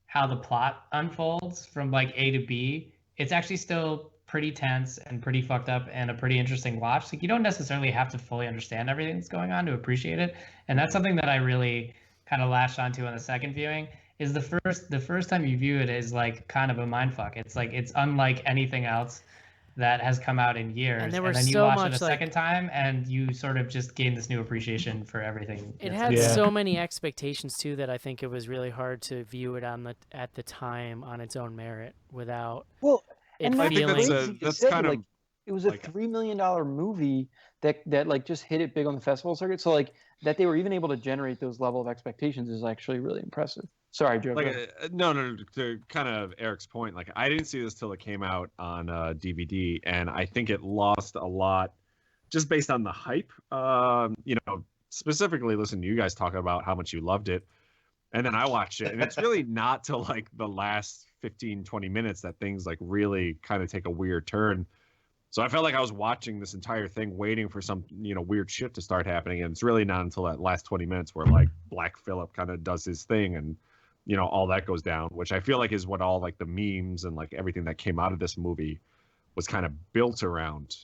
how the plot unfolds from like A to B, it's actually still pretty tense and pretty fucked up and a pretty interesting watch. Like, you don't necessarily have to fully understand everything that's going on to appreciate it, and that's something that I really kind of latched onto on the second viewing. Is the first time you view it is like kind of a mindfuck. It's like it's unlike anything else that has come out in years, and then you watch it a second time and you sort of just gain this new appreciation for everything. It had so many expectations too that I think it was really hard to view it at the time on its own merit without it feeling. That's kind of like, it was a $3 million movie that like just hit it big on the festival circuit. So like that they were even able to generate those level of expectations is actually really impressive. Sorry, Joe. No. To kind of Eric's point, like I didn't see this till it came out on DVD, and I think it lost a lot just based on the hype. Specifically, listen to you guys talk about how much you loved it, and then I watched it, and it's really not till like the last 15-20 minutes that things like really kind of take a weird turn. So I felt like I was watching this entire thing, waiting for some weird shit to start happening, and it's really not until that last 20 minutes where like Black Phillip kind of does his thing and all that goes down, which I feel like is what all like the memes and like everything that came out of this movie was kind of built around.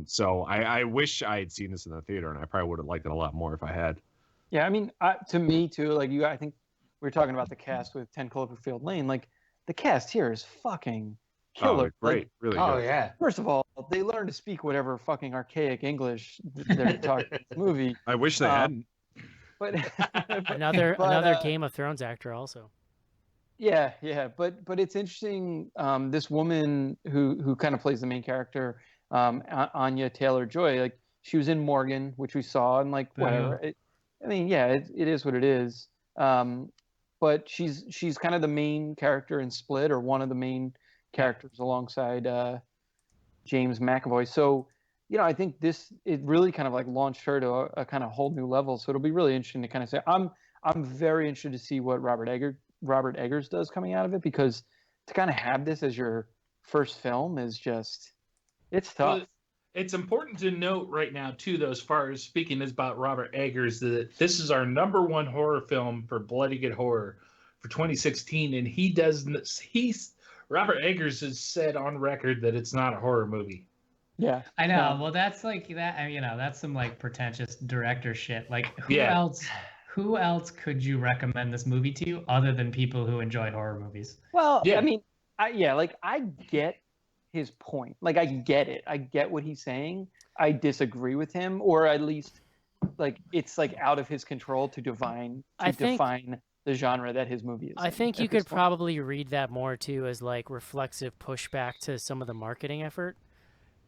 So I wish I had seen this in the theater, and I probably would have liked it a lot more if I had. Yeah, I mean, to me too, like you, I think we were talking about the cast with 10 Cloverfield Lane. Like the cast here is fucking killer. Great, really good. Oh yeah. First of all, they learn to speak whatever fucking archaic English they're talking in this movie. I wish they hadn't. But another Game of Thrones actor also. Yeah, but it's interesting. This woman who kind of plays the main character, Anya Taylor-Joy, like she was in Morgan, which we saw, and like whatever. It is what it is. But she's kind of the main character in Split, or one of the main characters alongside James McAvoy. So, I think it really kind of like launched her to a kind of whole new level. So it'll be really interesting to kind of say, I'm very interested to see what Robert Eggers does coming out of it, because to kind of have this as your first film is just, it's tough. Well, it's important to note right now too, though, as far as speaking about Robert Eggers, that this is our #1 horror film for Bloody Good Horror for 2016, and Robert Eggers has said on record that it's not a horror movie. Yeah, I know. Well, that's like that. That's some like pretentious director shit. Like, who else could you recommend this movie to other than people who enjoy horror movies? Well, yeah. I mean, I get his point. Like, I get it. I get what he's saying. I disagree with him, or at least, like, it's like out of his control to define the genre that his movie is. I think you could probably read that more too as like reflexive pushback to some of the marketing effort.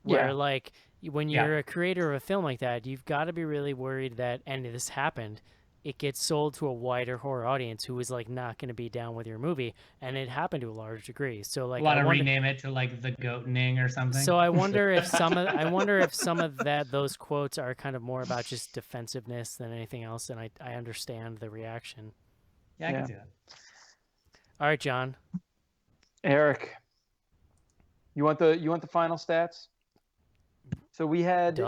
Where like when you're a creator of a film like that, you've got to be really worried that, and this happened, it gets sold to a wider horror audience who is like not going to be down with your movie, and it happened to a large degree. So like, want to rename it to like The Goatening or something. So I wonder if some of those quotes are kind of more about just defensiveness than anything else, and I understand the reaction. Yeah, I can do that. All right, John. Eric, you want the final stats? So we had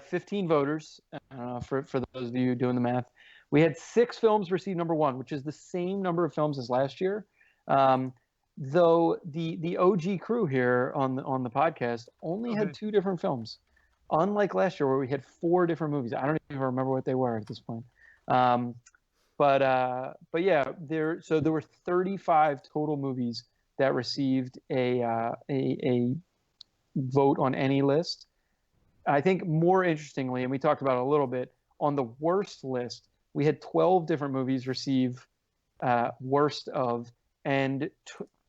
15 voters. For those of you doing the math, we had 6 films receive #1, which is the same number of films as last year. Though the OG crew here on the podcast only had 2 different films, unlike last year where we had 4 different movies. I don't even remember what they were at this point. But yeah, there were 35 total movies that received a vote on any list. I think more interestingly, and we talked about it a little bit, on the worst list, we had 12 different movies receive worst of, and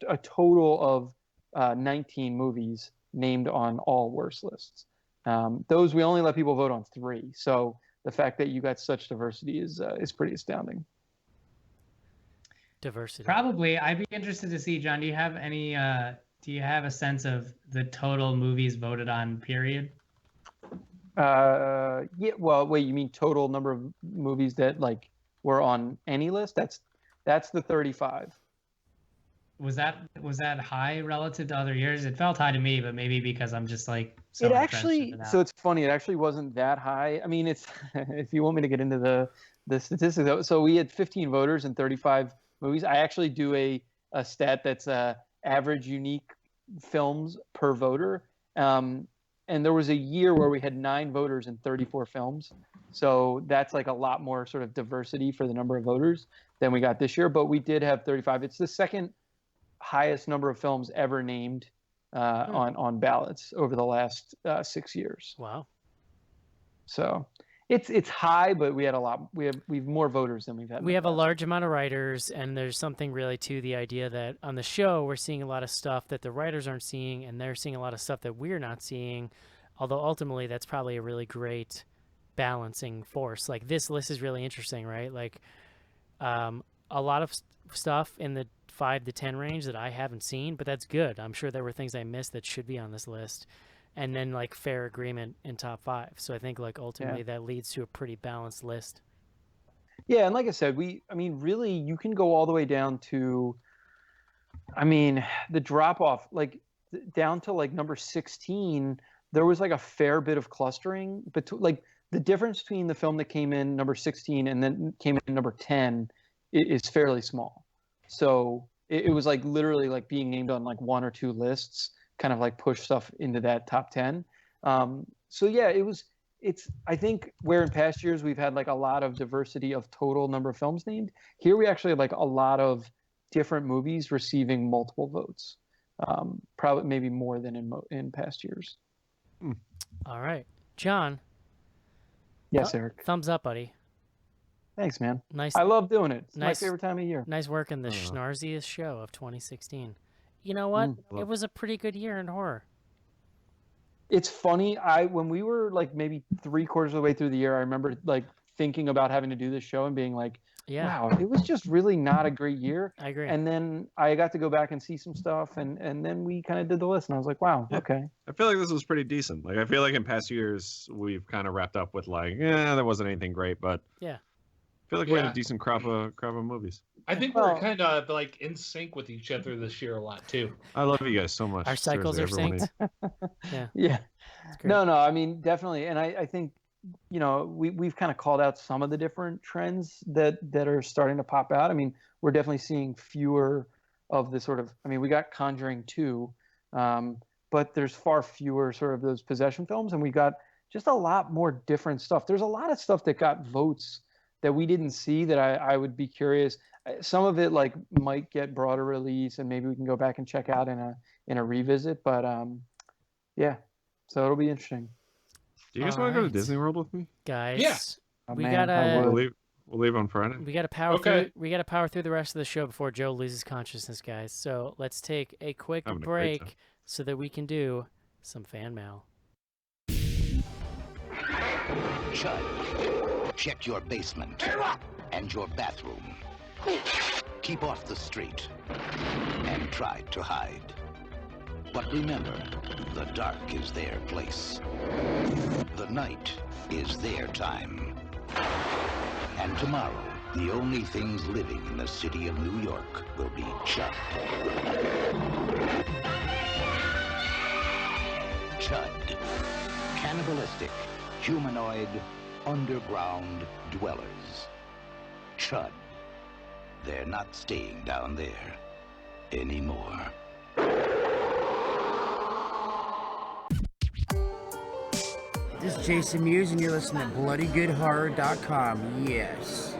a total of 19 movies named on all worst lists. Those we only let people vote on 3. So the fact that you got such diversity is pretty astounding. Diversity. Probably, I'd be interested to see, John. Do you have any? Do you have a sense of the total movies voted on? Period. Yeah. Well, wait. You mean total number of movies that like were on any list? That's the 35. Was that high relative to other years? It felt high to me, but maybe because I'm just like so it's funny. It actually wasn't that high. I mean, it's if you want me to get into the statistics. So we had 15 voters and 35 movies. I actually do a stat that's average unique films per voter. And there was a year where we had 9 voters and 34 films. So that's like a lot more sort of diversity for the number of voters than we got this year. But we did have 35. It's the second highest number of films ever named on ballots over the last 6 years. Wow. So it's high, but we had a lot. We've more voters than we've had. We have a large amount of writers, and there's something really to the idea that on the show we're seeing a lot of stuff that the writers aren't seeing, and they're seeing a lot of stuff that we're not seeing. Although ultimately that's probably a really great balancing force. Like this list is really interesting, right? Like a lot of stuff in the 5 to 10 range that I haven't seen, but that's good. I'm sure there were things I missed that should be on this list. And then like fair agreement in top 5. So I think like ultimately that leads to a pretty balanced list. Yeah, and like I said, really you can go all the way down to, the drop off, like down to like number 16. There was like a fair bit of clustering, but like the difference between the film that came in number 16 and then came in number 10 is fairly small. So it was like literally like being named on like 1 or 2 lists kind of like push stuff into that top 10. So yeah, I think where in past years we've had like a lot of diversity of total number of films named, here we actually have like a lot of different movies receiving multiple votes. probably maybe more than in past years. All right, John. Yes, Eric. Thumbs up, buddy. Thanks, man. Nice. I love doing it. It's my nice, favorite time of year. Nice work in the schnarziest show of 2016. You know what? It was a pretty good year in horror. It's funny. When we were like maybe 3/4 of the way through the year, I remember like thinking about having to do this show and being like, wow, it was just really not a great year. I agree. And then I got to go back and see some stuff, and then we kind of did the list, and I was like, wow, okay. I feel like this was pretty decent. Like I feel like in past years we've kind of wrapped up with like, there wasn't anything great, but yeah, I feel like we had a decent crop of movies. I think we're kind of like in sync with each other this year a lot too. I love you guys so much. Our cycles are synced. Yeah. No, I mean, definitely. And I think, we've kind of called out some of the different trends that are starting to pop out. I mean, we're definitely seeing fewer of the sort of, we got Conjuring 2, but there's far fewer sort of those possession films, and we got just a lot more different stuff. There's a lot of stuff that got votes that we didn't see that I would be curious. Some of it like might get broader release, and maybe we can go back and check out in a revisit. But yeah, so it'll be interesting. Do you guys want to go to Disney World with me, guys? Yeah. We'll leave on Friday. We got to power through. We got to power through the rest of the show before Joe loses consciousness, guys. So let's take a quick break so that we can do some fan mail. Chud, check your basement and your bathroom. Keep off the street and try to hide. But remember, the dark is their place. The night is their time. And tomorrow, the only things living in the city of New York will be Chud. Chud. Cannibalistic, humanoid, underground dwellers. Chud. They're not staying down there anymore. This is Jason Mewes, and you're listening to BloodyGoodHorror.com. Yes.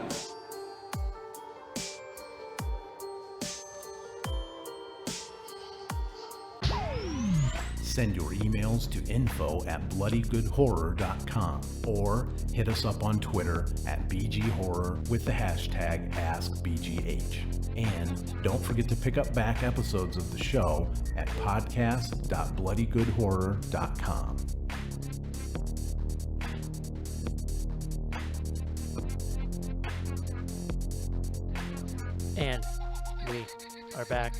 Send your emails to info@bloodygoodhorror.com or hit us up on Twitter at BGHorror with the hashtag AskBGH. And don't forget to pick up back episodes of the show at podcast.bloodygoodhorror.com. And we are back.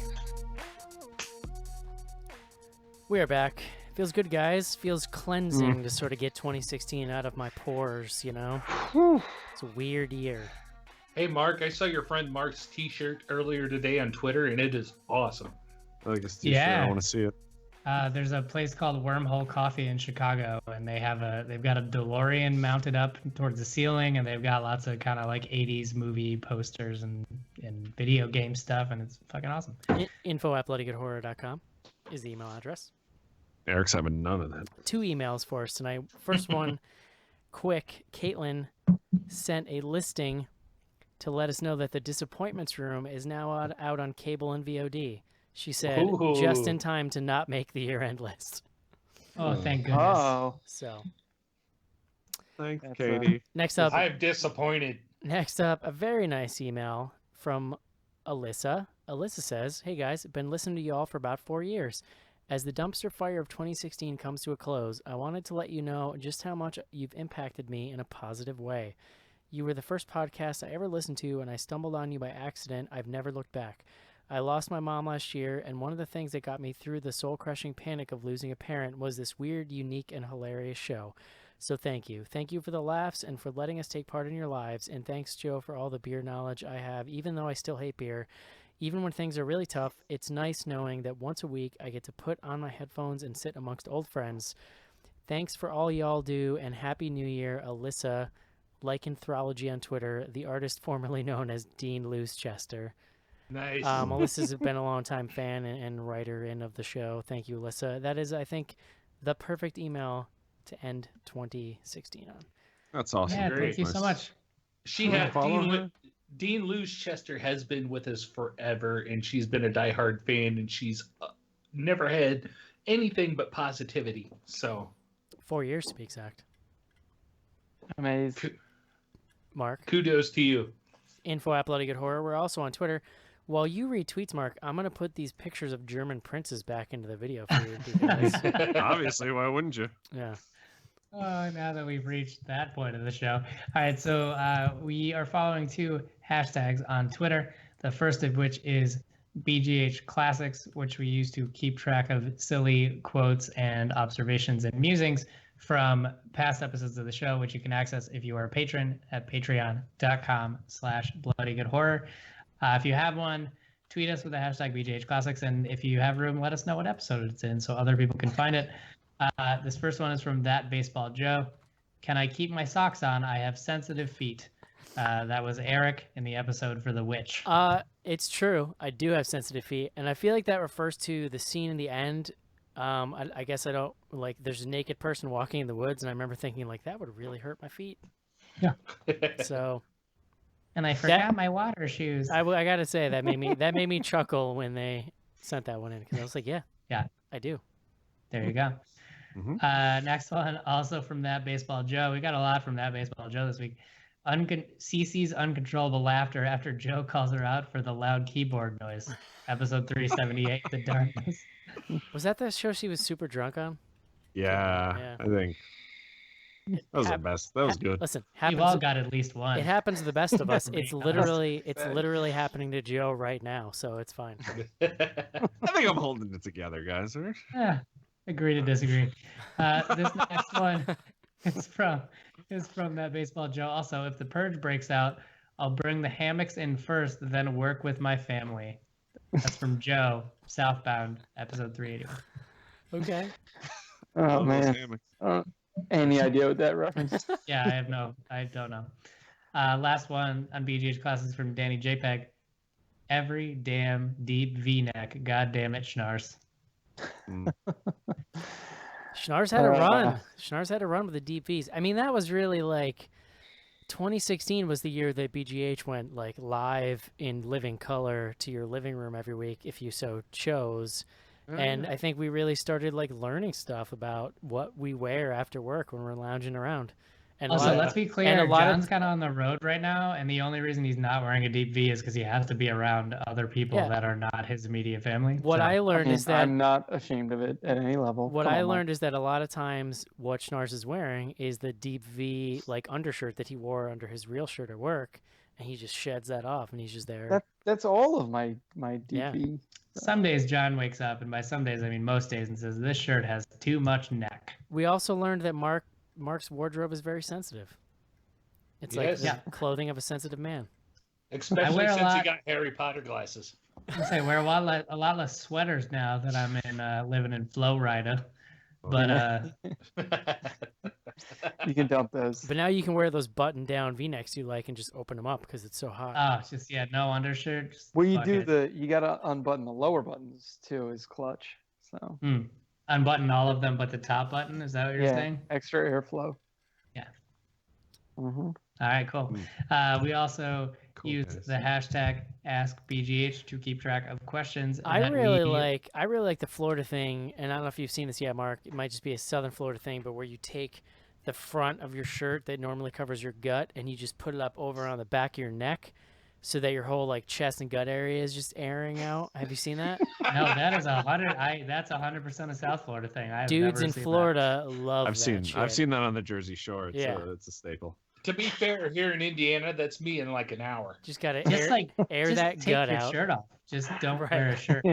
We are back. Feels good, guys. Feels cleansing to sort of get 2016 out of my pores, It's a weird year. Hey, Mark, I saw your friend Mark's t-shirt earlier today on Twitter, and it is awesome. I like this t-shirt. Yeah. I want to see it. There's a place called Wormhole Coffee in Chicago, and they've got a DeLorean mounted up towards the ceiling, and they've got lots of kind of like 80s movie posters and video game stuff, and it's fucking awesome. Info@bloodygoodhorror.com is the email address. Eric's having none of that. 2 emails for us tonight. First one, quick. Caitlin sent a listing to let us know that the Disappointments Room is now out on cable and VOD. She said, just in time to not make the year-end list. Oh, thank goodness. Oh. So. Thanks, Katie. Next up. I'm disappointed. Next up, a very nice email from Alyssa. Alyssa says, hey guys, been listening to y'all for about 4 years. As the dumpster fire of 2016 comes to a close, I wanted to let you know just how much you've impacted me in a positive way. You were the first podcast I ever listened to, and I stumbled on you by accident. I've never looked back. I lost my mom last year, and one of the things that got me through the soul-crushing panic of losing a parent was this weird, unique, and hilarious show. So thank you. Thank you for the laughs and for letting us take part in your lives, and thanks, Joe, for all the beer knowledge I have, even though I still hate beer. Even when things are really tough, it's nice knowing that once a week I get to put on my headphones and sit amongst old friends. Thanks for all y'all do, and Happy New Year, Alyssa, Lycanthropology on Twitter, the artist formerly known as Dean Loosechester. Nice. Alyssa's been a long-time fan and writer of the show. Thank you, Alyssa. That is, I think, the perfect email to end 2016 on. That's awesome. Yeah, thank you so much. She had Dean Loosechester has been with us forever, and she's been a diehard fan, and she's never had anything but positivity. So 4 years to be exact. Amazing. Mark. Kudos to you. Info at Bloody Good Horror. We're also on Twitter. While you read tweets, Mark, I'm going to put these pictures of German princes back into the video for you. Because... Obviously, why wouldn't you? Yeah. Oh, now that we've reached that point of the show. All right, so we are following 2 hashtags on Twitter, the first of which is BGH Classics, which we use to keep track of silly quotes and observations and musings from past episodes of the show, which you can access if you are a patron at patreon.com/bloodygoodhorror. If you have one, tweet us with the hashtag BGH Classics, and if you have room, let us know what episode it's in so other people can find it. This first one is from That Baseball Joe. Can I keep my socks on? I have sensitive feet. That was Eric in the episode for The Witch. It's true. I do have sensitive feet, and I feel like that refers to the scene in the end. I guess I don't like. There's a naked person walking in the woods, and I remember thinking like that would really hurt my feet. Yeah. So. And I forgot my water shoes. I gotta say that made me chuckle when they sent that one in because I was like, yeah, I do. There you go. Mm-hmm. Next one, also from That Baseball Joe. We got a lot from That Baseball Joe this week. Cece's uncontrollable laughter after Joe calls her out for the loud keyboard noise. Episode 378, The Darkness. Was that the show she was super drunk on? Yeah. I think. That was the best. That was good. Listen, we've all got at least one. It happens to the best of us. It's literally happening to Joe right now, so it's fine. I think I'm holding it together, guys. Yeah, agree to disagree. This next one is from That Baseball Joe. Also, if the purge breaks out, I'll bring the hammocks in first, then work with my family. That's from Joe, Southbound, episode 381. Okay. Oh man. Any idea what that reference? Yeah, I don't know. Last one on BGH Classes from Danny JPEG. Every damn deep V-neck. God damn it, Schnars. Schnars had a run. Schnars had a run with the deep Vs. I mean, that was really like 2016 was the year that BGH went like live in living color to your living room every week if you so chose. And I think we really started like learning stuff about what we wear after work when we're lounging around. And also, let's be clear, John's kind of on the road right now, and the only reason he's not wearing a deep V is because he has to be around other people that are not his immediate family. What I learned is that I'm not ashamed of it at any level. What I learned is that a lot of times what Schnars is wearing is the deep V like undershirt that he wore under his real shirt at work, and he just sheds that off, and he's just there. That's all of my deep V. Some days John wakes up, and by some days I mean most days, and says, this shirt has too much neck. We also learned that Mark's wardrobe is very sensitive. It's like clothing of a sensitive man. Especially since he got Harry Potter glasses. I wear a lot less sweaters now that I'm living in Florida. But you can dump those. But now you can wear those button-down V-necks you like and just open them up because it's so hot. Oh, it's just no undershirt. Well, you gotta unbutton the lower buttons too. Is clutch. So unbutton all of them, but the top button. Is that what you're saying? Extra airflow. Yeah. Mm-hmm. All right, cool. We also use the hashtag AskBGH to keep track of questions. I really like the Florida thing, and I don't know if you've seen this yet, Mark. It might just be a Southern Florida thing, but where you take the front of your shirt that normally covers your gut, and you just put it up over on the back of your neck, so that your whole like chest and gut area is just airing out. Have you seen that? No, that is 100. That's 100% a South Florida thing. Dudes in Florida love that shit. I've seen that on the Jersey Shore. It's a staple. To be fair, here in Indiana, that's me in like an hour. Just gotta air that gut out. Take your shirt off. Just don't wear a shirt.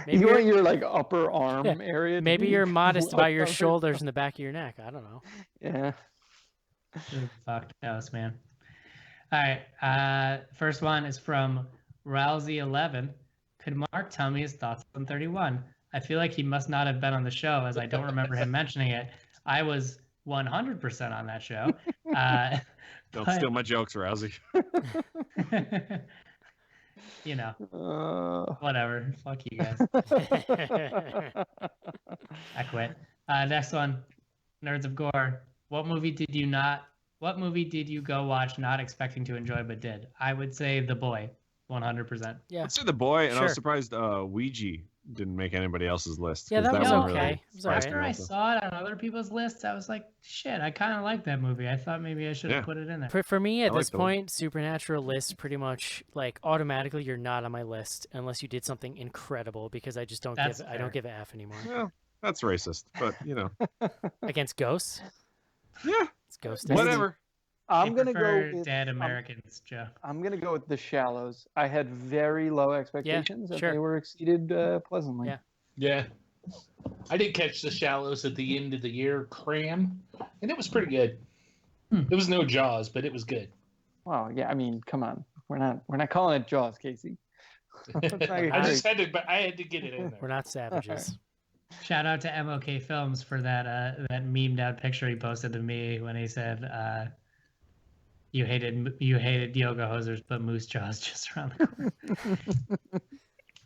Maybe you want your like upper arm area. Maybe you're modest by your shoulders and the back of your neck. I don't know. Yeah. Fuck knows, man. All right. First one is from Rousey11. Could Mark tell me his thoughts on 31? I feel like he must not have been on the show, as I don't remember him mentioning it. I was 100% on that show. Don't steal my jokes, Rousey. Whatever. Fuck you guys. I quit. Next one, Nerds of Gore. What movie did you go watch not expecting to enjoy but did? I would say The Boy, 100%. Yeah. I'd say The Boy, and I was surprised Ouija didn't make anybody else's list. Yeah, that was one okay. It was all right. After I saw it on other people's lists, I was like, shit, I kind of like that movie. I thought maybe I should have put it in there. For me, at this point, Supernatural list pretty much like automatically you're not on my list unless you did something incredible because I just don't I don't give an F anymore. Well, that's racist, but you know. Against ghosts? Yeah. It's ghost. Whatever. I'm gonna go with Dead Americans, Joe. I'm gonna go with The Shallows. I had very low expectations, and they were exceeded pleasantly. Yeah. I did catch The Shallows at the end of the year cram, and it was pretty good. It was no Jaws, but it was good. Well, yeah. I mean, come on. We're not calling it Jaws, Casey. I had to get it in there. We're not savages. Shout out to MOK Films for that memed out picture he posted to me when he said you hated yoga hosers, but Moose Jaw's just around the corner.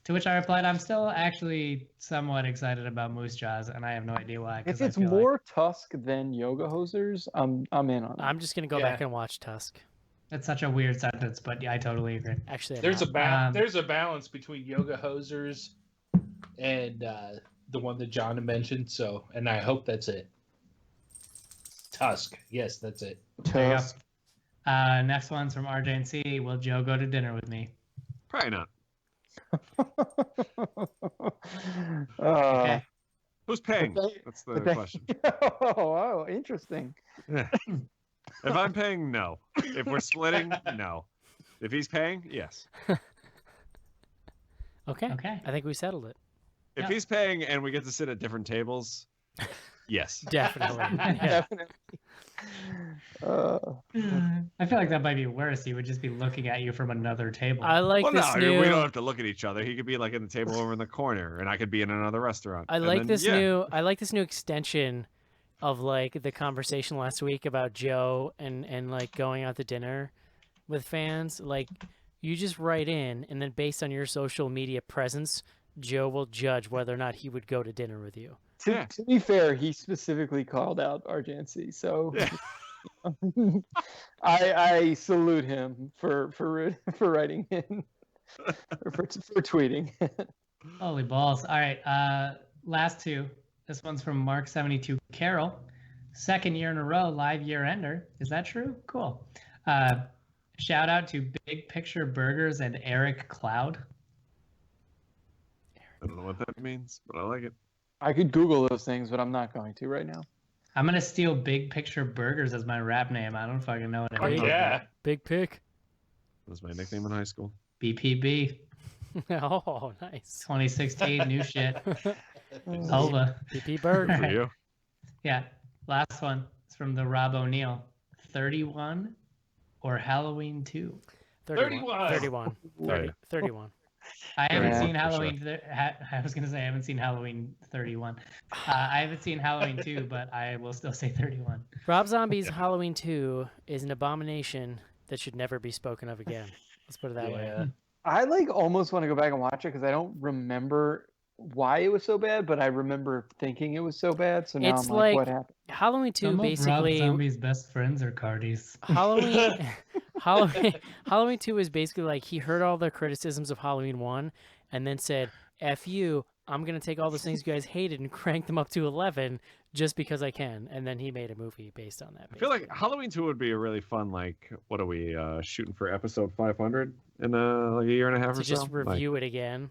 To which I replied, I'm still actually somewhat excited about Moose Jaws, and I have no idea why. If it's more Tusk than yoga hosers, I'm in on it. I'm just gonna go back and watch Tusk. It's such a weird sentence, but yeah, I totally agree. Actually, there's a balance between yoga hosers and the one that John mentioned. So, and I hope that's it. Tusk, yes, that's it. Tusk. Next one's from RJC. Will Joe go to dinner with me? Probably not. Okay. Who's paying? That's the question. Oh, interesting. Yeah. If I'm paying, no. If we're splitting, no. If he's paying, yes. Okay. I think we settled it. If he's paying and we get to sit at different tables, yes. Definitely. Definitely. I feel like that might be worse. He would just be looking at you from another table. I like this new... we don't have to look at each other. He could be like in the table over in the corner, and I could be in another restaurant. I like this new extension of like the conversation last week about Joe and like going out to dinner with fans. Like you just write in, and then based on your social media presence, Joe will judge whether or not he would go to dinner with you. To be fair, he specifically called out RJNC, so I salute him for writing in, for tweeting. Holy balls! All right, last two. This one's from Mark72 Carroll. Second year in a row, live year ender. Is that true? Cool. Shout out to Big Picture Burgers and Eric Cloud. I don't know what that means, but I like it. I could Google those things, but I'm not going to right now. I'm gonna steal Big Picture Burgers as my rap name. I don't fucking know what it means. Yeah. Big Pick. That was my nickname in high school. BPB. Oh, nice. 2016, new shit. Hova. BP Burger. For you. Yeah. Last one. It's from the Rob O'Neill. 31 or Halloween 2? 31. 31. I haven't seen Halloween. I was gonna say I haven't seen Halloween 31. I haven't seen Halloween 2, but I will still say 31. Rob Zombie's Halloween 2 is an abomination that should never be spoken of again. Let's put it that way. I almost want to go back and watch it because I don't remember why it was so bad, but I remember thinking it was so bad. So now it's I'm like, what happened? Halloween 2 Some basically. Of Rob Zombie's best friends are Cardis. Halloween 2 is basically like he heard all the criticisms of Halloween 1 and then said, F you, I'm going to take all those things you guys hated and crank them up to 11 just because I can. And then he made a movie based on that. Basically. I feel like Halloween 2 would be a really fun, like, what are we shooting for episode 500 in like a year and a half or so? To just review it again.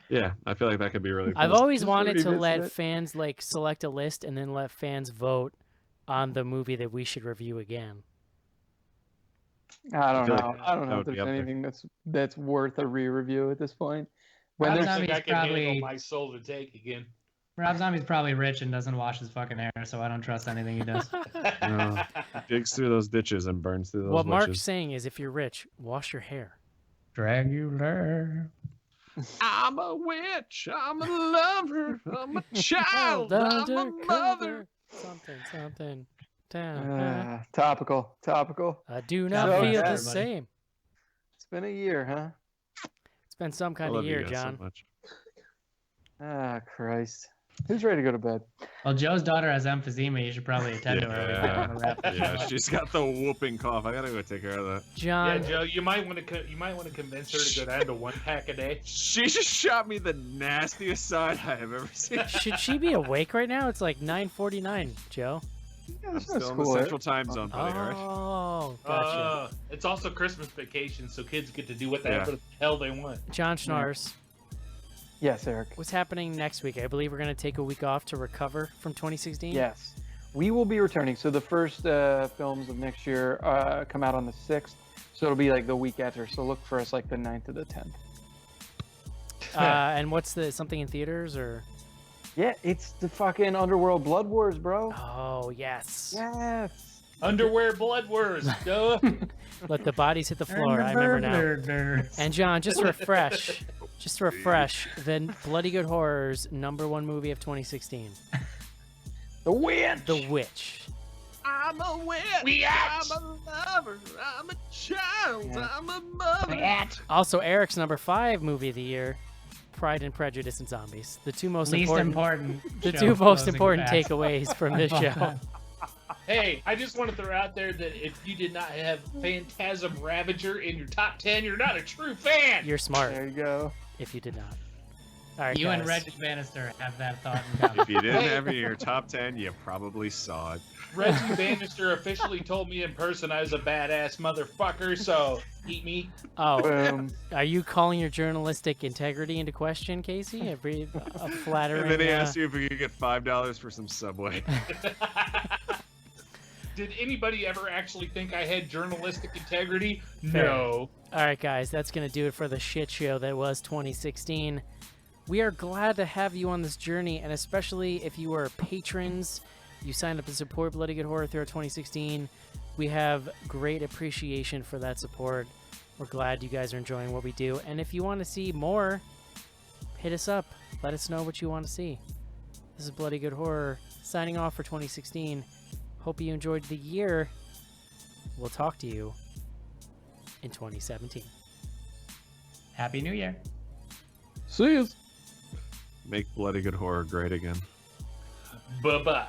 Yeah, I feel like that could be really fun. I've always wanted to let fans like select a list and then let fans vote on the movie that we should review again. I don't know. I don't know if there's anything that's worth a re-review at this point. I don't think I can handle my soul to take again. Rob Zombie's probably rich and doesn't wash his fucking hair, so I don't trust anything he does. No, he digs through those ditches and burns through those What witches. Mark's saying is if you're rich, wash your hair. Dragular. I'm a witch. I'm a lover. I'm a child. I'm a mother. Something. Topical. I do not feel the same. It's been a year, huh? It's been some kind of year, John. So much. Ah, Christ. Who's ready to go to bed? Well, Joe's daughter has emphysema. You should probably attend to her. Yeah, she's got the whooping cough. I gotta go take care of that. John. Yeah, Joe, you might want to convince her to go down to 1 pack a day. She just shot me the nastiest side I have ever seen. Should she be awake right now? It's like 9:49, Joe. Yeah, I'm still in the Central Time Zone, buddy. All right. Oh, gotcha. It's also Christmas vacation, so kids get to do whatever the hell they want. John Schnars. Yes, Eric. What's happening next week? I believe we're going to take a week off to recover from 2016. Yes. We will be returning. So the first films of next year come out on the 6th. So it'll be like the week after. So look for us like the 9th to the 10th. And what's something in theaters or? Yeah, it's the fucking Underworld Blood Wars, bro. Oh, yes. Yes. Underwear Blood Wars. Duh. Let the bodies hit the floor. I remember now. And John, just to refresh, the Bloody Good Horror's #1 movie of 2016. The Witch. The Witch. I'm a witch. I'm a lover. I'm a child. I'm a mother. Also, Eric's #5 movie of the year, Pride and Prejudice and Zombies. The two most important takeaways from this show. Hey, I just want to throw out there that if you did not have Phantasm Ravager in your top 10, you're not a true fan. You're smart. There you go. If you did not. All right, you guys. and Reggie Bannister have that thought in common. If you didn't have it in your top 10, you probably saw it. Reggie Bannister officially told me in person I was a badass motherfucker, so eat me. Oh, are you calling your journalistic integrity into question, Casey? A flattering. And then he asked you if we could get $5 for some Subway. Did anybody ever actually think I had journalistic integrity? Fair. No. All right, guys, that's going to do it for the shit show that was 2016. We are glad to have you on this journey, and especially if you are patrons, you signed up to support Bloody Good Horror throughout 2016. We have great appreciation for that support. We're glad you guys are enjoying what we do. And if you want to see more, hit us up. Let us know what you want to see. This is Bloody Good Horror signing off for 2016. Hope you enjoyed the year. We'll talk to you in 2017. Happy New Year. See you. Make Bloody Good Horror great again. Bye-bye.